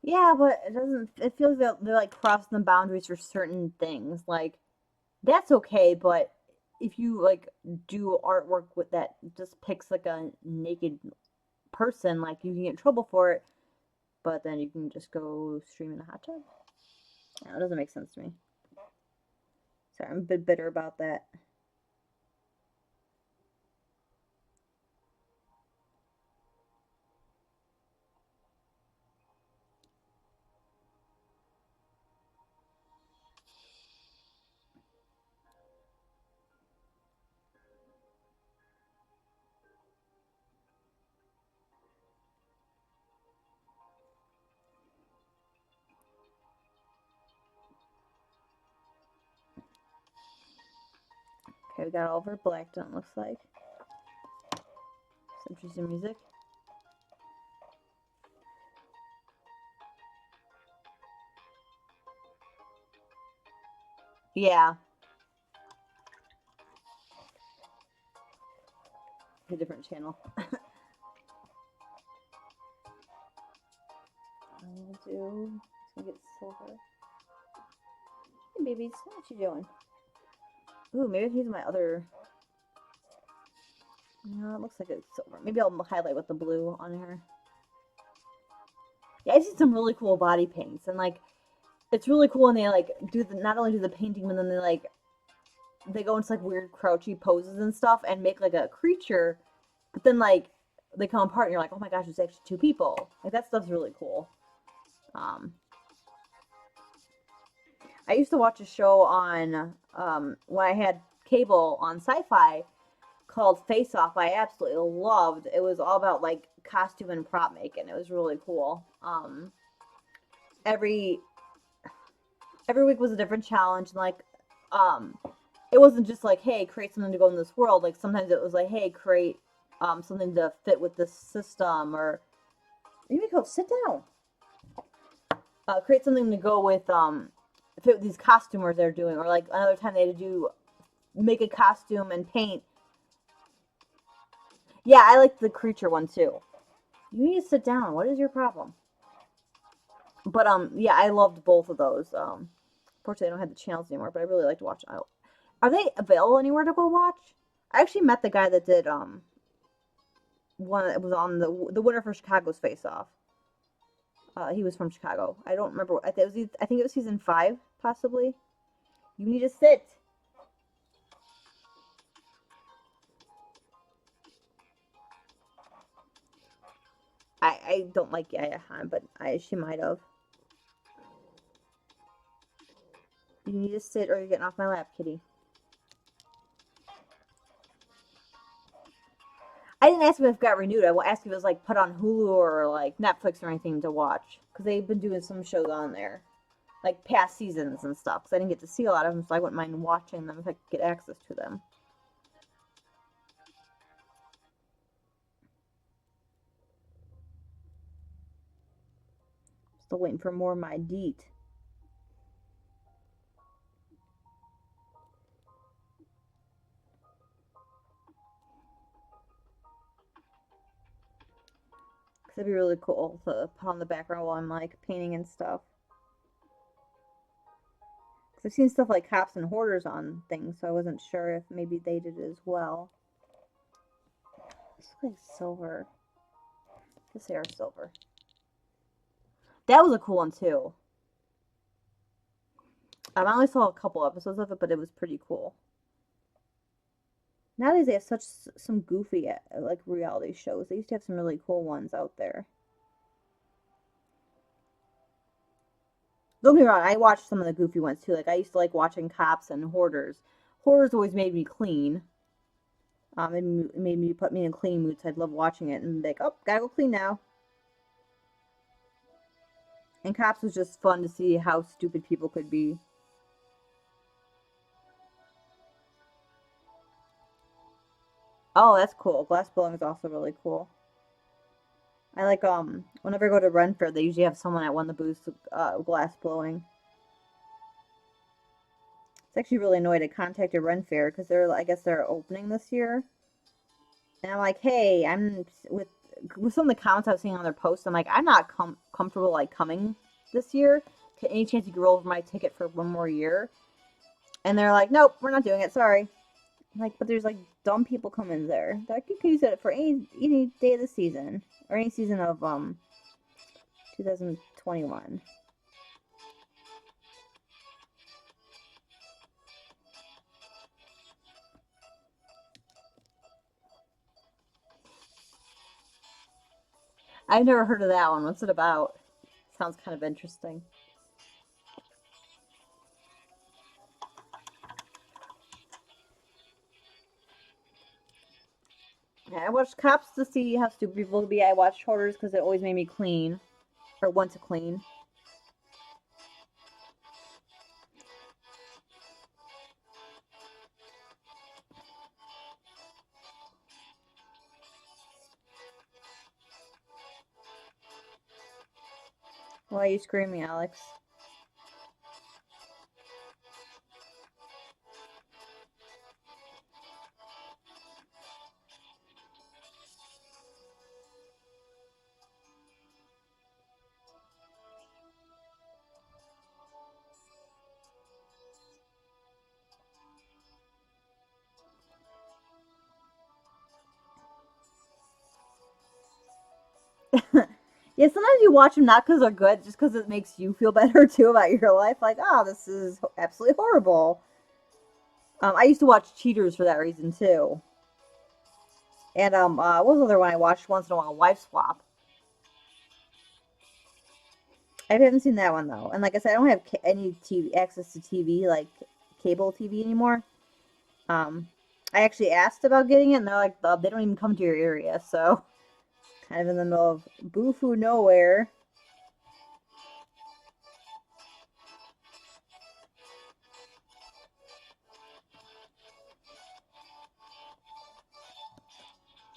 Yeah, but it doesn't. It feels like they're like crossing the boundaries for certain things. Like that's okay, but if you like do artwork with that just picks like a naked person, like you can get in trouble for it. But then you can just go stream in a hot tub. Yeah, it doesn't make sense to me. Sorry, I'm a bit bitter about that. Okay, we got all of our black done, looks like. Some interesting music. Yeah. a different channel. I'll do. Let's go get silver. Hey, babies, what you doing? Ooh, maybe I can use my other. No, it looks like it's silver. Maybe I'll highlight with the blue on her. Yeah, I see some really cool body paints, and like, it's really cool when they like do the not only do the painting, but then they go into like weird crouchy poses and stuff, and make like a creature, but then like they come apart, and you're like, oh my gosh, it's actually two people. Like that stuff's really cool. I used to watch a show on when I had cable on Sci-Fi called Face Off. I absolutely loved. It was all about like costume and prop making. It was really cool. Every week was a different challenge, and like it wasn't just like, hey, create something to go in this world. Like sometimes it was like, hey, create something to fit with this system, or maybe go sit down. Create something to go with fit with these costumers they're doing, or like another time they had to do make a costume and paint. Yeah, I like the creature one too. You need to sit down. What is your problem? But yeah, I loved both of those. Unfortunately, I don't have the channels anymore, but I really like to watch. Are they available anywhere to go watch? I actually met the guy that did one that was on the winner for Chicago's Face Off. He was from Chicago. I don't remember. I think it was season 5, possibly. You need to sit. I don't like Yaya Han, but she might have. You need to sit, or you're getting off my lap, kitty. I didn't ask if it got renewed. I asked if it was like put on Hulu or like Netflix or anything to watch, because they've been doing some shows on there, like past seasons and stuff. Because I didn't get to see a lot of them, so I wouldn't mind watching them if I could get access to them. Still waiting for more of my deet. Because it'd be really cool to put on the background while I'm like painting and stuff. Because I've seen stuff like Cops and Hoarders on things, so I wasn't sure if maybe they did it as well. This looks like silver. This hair is silver. That was a cool one too. I only saw a couple episodes of it, but it was pretty cool. Nowadays they have some goofy like reality shows. They used to have some really cool ones out there. Don't get me wrong, I watched some of the goofy ones too. Like I used to like watching Cops and Hoarders. Hoarders always made me clean. It made me put me in clean moods. I'd love watching it and be like, oh, gotta go clean now. And Cops was just fun to see how stupid people could be. Oh, that's cool. Glass blowing is also really cool. I like whenever I go to Ren Fair, they usually have someone at one of the booths glass blowing. It's actually really annoyed. I contacted Ren Fair because I guess they're opening this year, and I'm like, hey, I'm with some of the comments I was seeing on their posts. I'm like, I'm not comfortable like coming this year. Any chance you could roll over my ticket for one more year? And they're like, nope, we're not doing it. Sorry. I'm like, but there's like dumb people coming there. They're like, you can use it for any day of the season or any season of 2021. I've never heard of that one. What's it about? Sounds kind of interesting. Yeah, I watched Cops to see how stupid people could be. I watched Hoarders because it always made me clean, or want to clean. Why are you screaming, Alex? Yeah, sometimes you watch them not because they're good, just because it makes you feel better too about your life. Like, oh, this is absolutely horrible. I used to watch Cheaters for that reason too. And what was the other one I watched once in a while? Wife Swap. I haven't seen that one though. And like I said, I don't have any TV access to TV, like cable TV anymore. Um, I actually asked about getting it, and they're like, they don't even come to your area, so kind of in the middle of boo-foo nowhere.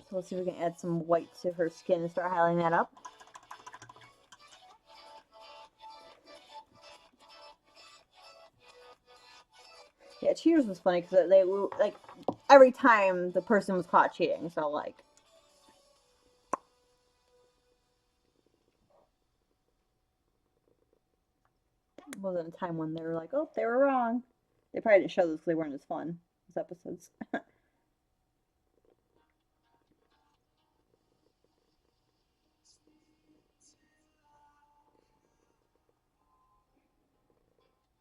So let's see if we can add some white to her skin and start highlighting that up. Yeah, Cheaters was funny because they were like every time the person was caught cheating, so like. It wasn't a time when they were like, oh, they were wrong. They probably didn't show those because they weren't as fun as episodes.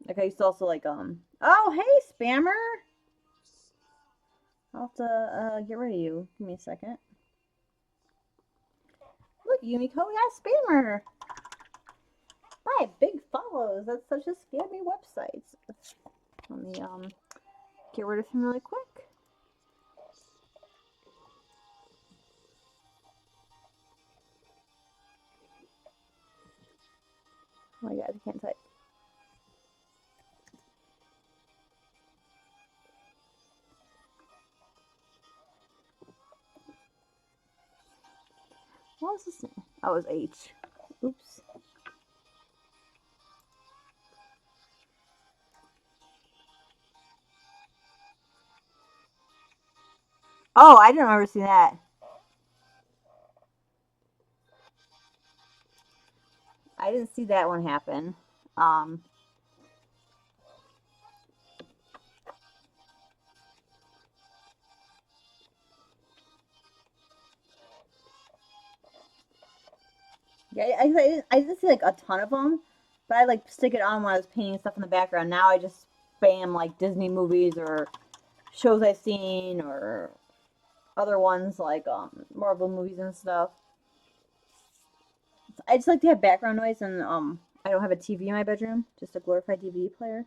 Like I used to also like oh hey spammer. I'll have to get rid of you. Give me a second. Look, Yumiko, we got a spammer. Buy big follows. That's such a scammy website. Let me get rid of him really quick. Oh my god, I can't type. What was this name? Oh, it was H. Oops. Oh, I didn't ever see that. I didn't see that one happen. Um, yeah, I didn't see like a ton of them, but I like stick it on when I was painting stuff in the background. Now I just spam like Disney movies or shows I've seen or other ones like Marvel movies and stuff. I just like to have background noise, and I don't have a TV in my bedroom, just a glorified DVD player.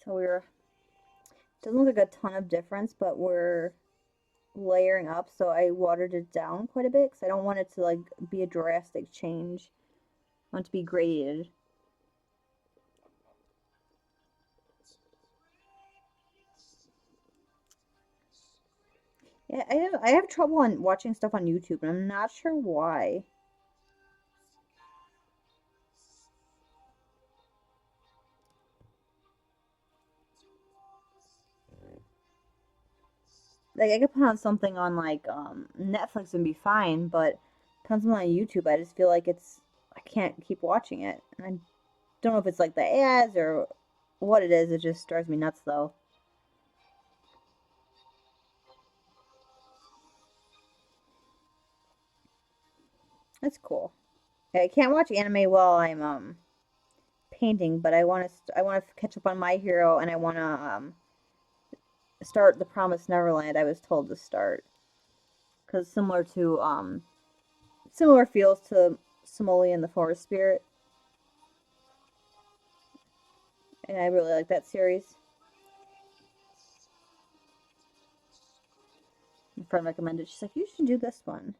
So we're doesn't look like a ton of difference, but we're layering up. So I watered it down quite a bit because I don't want it to like be a drastic change. I want it to be graded. Yeah, I have trouble on watching stuff on YouTube, and I'm not sure why. Like I could put on something on like Netflix and be fine, but put on something on YouTube, I just feel like I can't keep watching it. And I don't know if it's like the ads or what it is. It just drives me nuts though. That's cool. I can't watch anime while I'm painting, but I want to catch up on My Hero, and I want to start The Promised Neverland. I was told to start because similar feels to Simile and the Forest Spirit, and I really like that series. My friend recommended. She's like, you should do this one.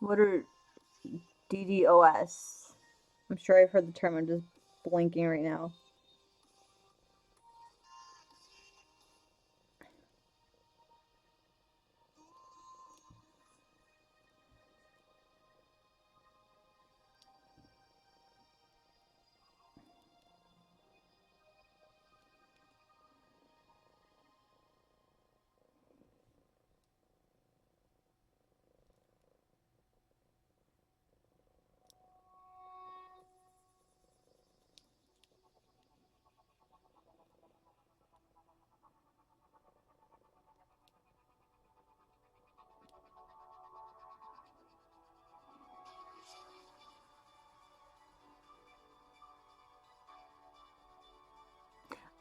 What are DDoS? I'm sure I've heard the term. I'm just blinking right now.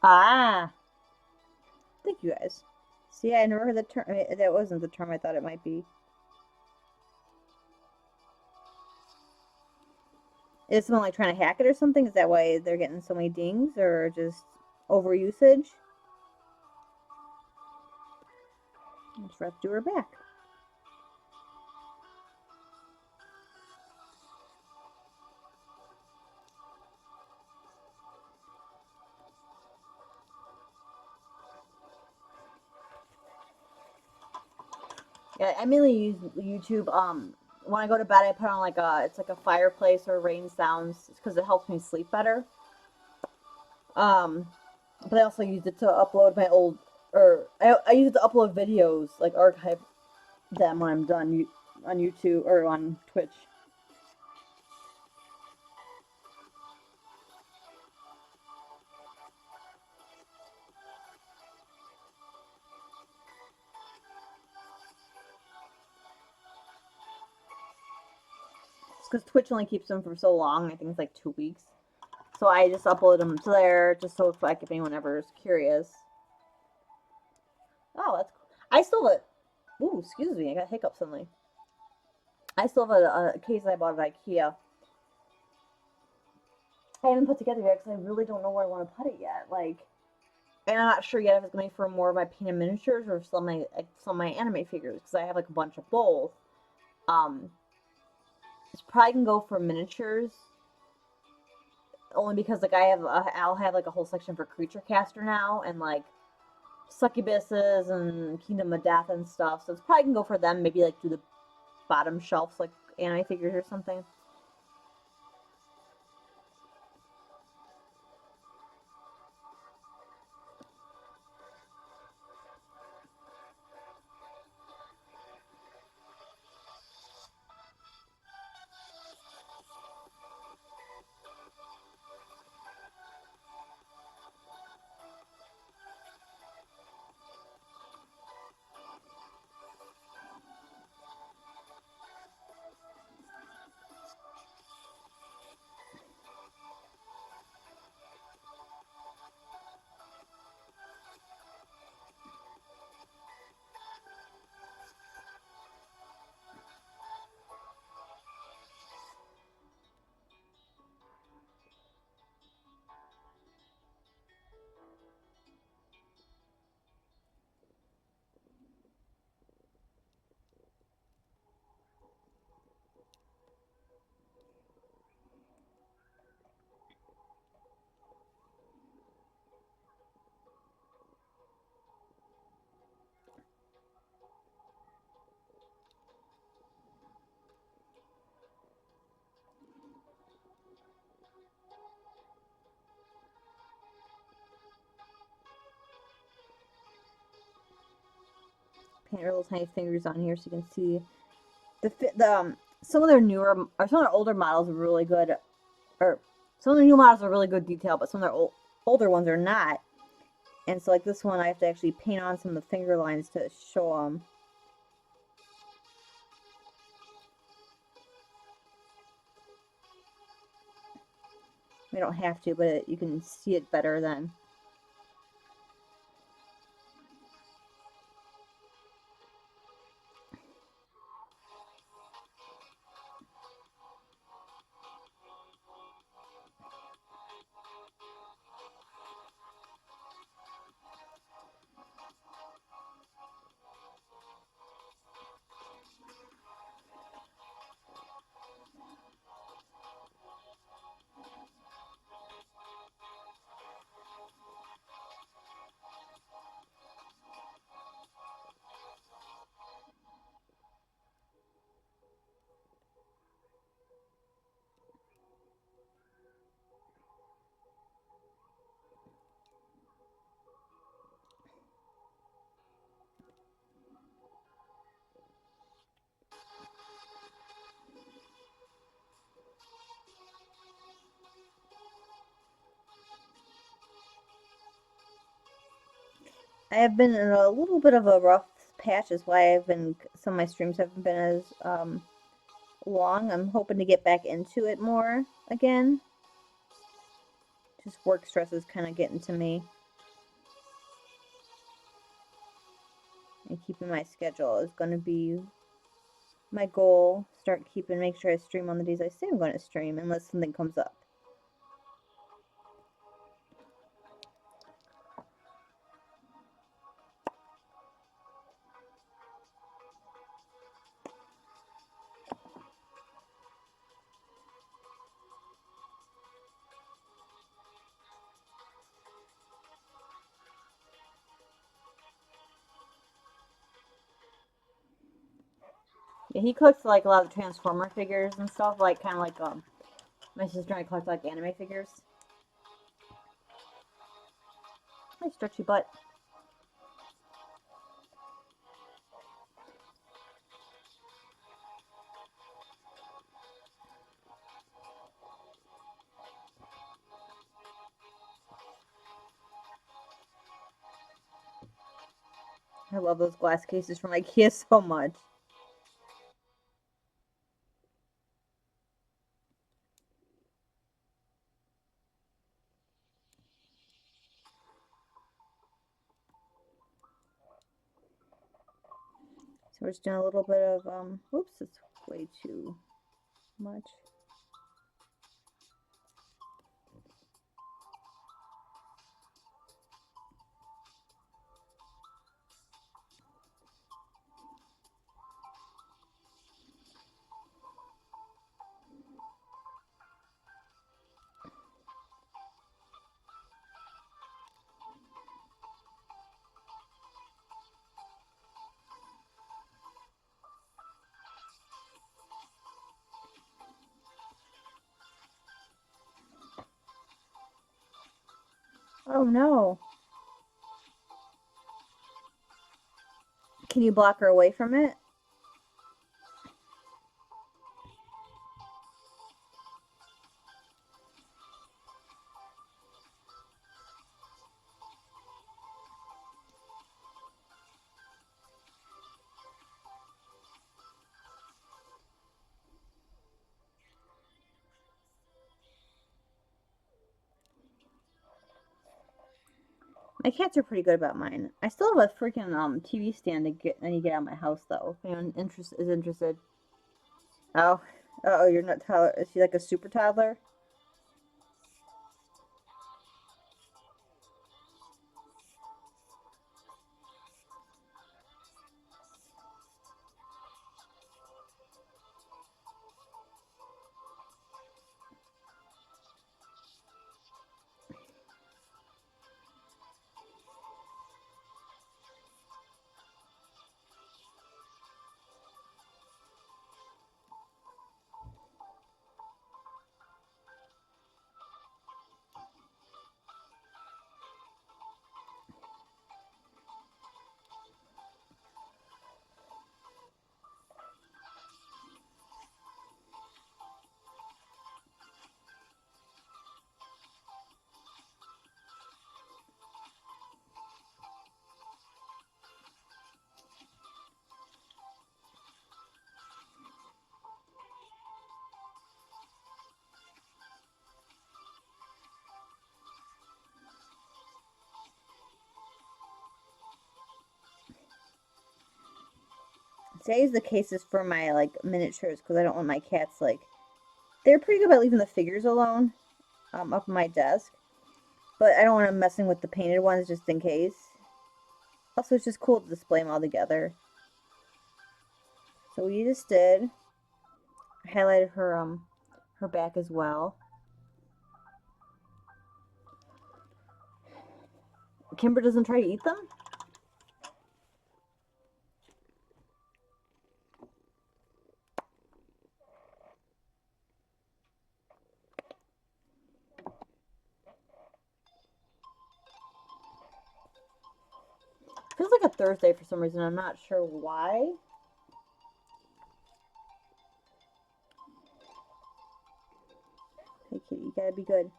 Ah, thank you guys. See, I never heard the term. That wasn't the term I thought it might be. Is someone like trying to hack it or something? Is that why they're getting so many dings, or just overusage? I just have to do her back. Yeah, I mainly use YouTube. When I go to bed, I put on like it's like a fireplace or rain sounds because it helps me sleep better. Um, but I also use it to upload my old, or I use it to upload videos, like archive them when I'm done on YouTube or on Twitch. Because Twitch only keeps them for so long. I think it's like 2 weeks. So I just upload them to there, just so if anyone ever is curious. Oh, that's cool. I still have a. Ooh, excuse me. I got hiccups suddenly. I still have a case I bought at IKEA. I haven't put together yet because I really don't know where I want to put it yet. And I'm not sure yet if it's gonna be for more of my painted miniatures or some of my anime figures because I have like a bunch of both. Um, it's probably gonna go for miniatures only because like I'll have like a whole section for creature caster now and like succubuses and Kingdom of Death and stuff. So it's probably gonna go for them. Maybe like do the bottom shelves like anime figures or something. Paint her little tiny fingers on here so you can see the some of their newer or some of their older models are really good, or some of the new models are really good detail, but some of their older ones are not. And so like this one, I have to actually paint on some of the finger lines to show them. We don't have to, but you can see it better then. I have been in a little bit of a rough patch, is why some of my streams haven't been as long. I'm hoping to get back into it more again. Just work stress is kind of getting to me. And keeping my schedule is going to be my goal. Make sure I stream on the days I say I'm going to stream, unless something comes up. Yeah, he collects like a lot of Transformer figures and stuff, like kind of like my sister and I collect like anime figures. My stretchy butt. I love those glass cases from IKEA so much. So we're just doing a little bit of, oops, it's way too much. Oh no. Can you block her away from it? My cats are pretty good about mine. I still have a freaking TV stand to get I need to get out of my house though. If anyone is interested. Oh, oh, you're not toddler. Is she like a super toddler? See, I use the cases for my like miniatures because I don't want my cats like. They're pretty good about leaving the figures alone, up on my desk. But I don't want them messing with the painted ones just in case. Also, it's just cool to display them all together. So we just did. I highlighted her back as well. Kimber doesn't try to eat them? Feels like a Thursday for some reason. I'm not sure why. Hey kitty, you gotta be good.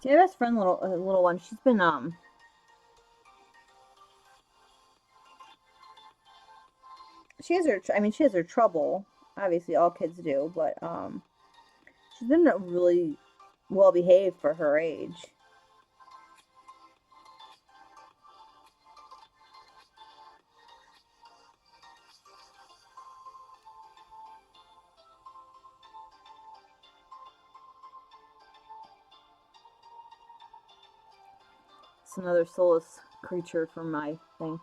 See, my best friend, little one, she's been she has her, I mean, she has her trouble. Obviously, all kids do, but she's been really well behaved for her age. It's another soulless creature from my thing.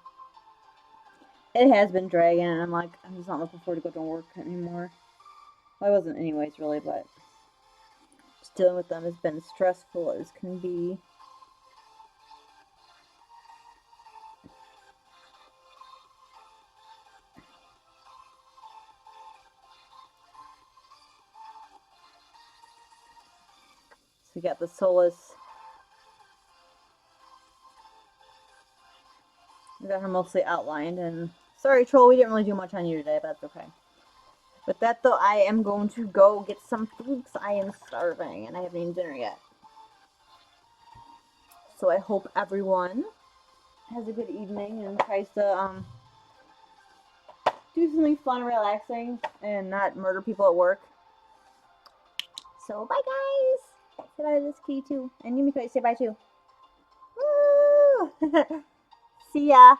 It has been dragging, and I'm like, I'm just not looking forward to go to work anymore. Well, I wasn't anyways, really, but just dealing with them has been stressful as can be. So we got the soulless. We got her mostly outlined, and sorry, Troll, we didn't really do much on you today, but that's okay. With that, though, I am going to go get some food because I am starving, and I haven't eaten dinner yet. So I hope everyone has a good evening and tries to do something fun and relaxing and not murder people at work. So bye, guys. Say bye to this kitty too, and you say bye too. Woo! See ya.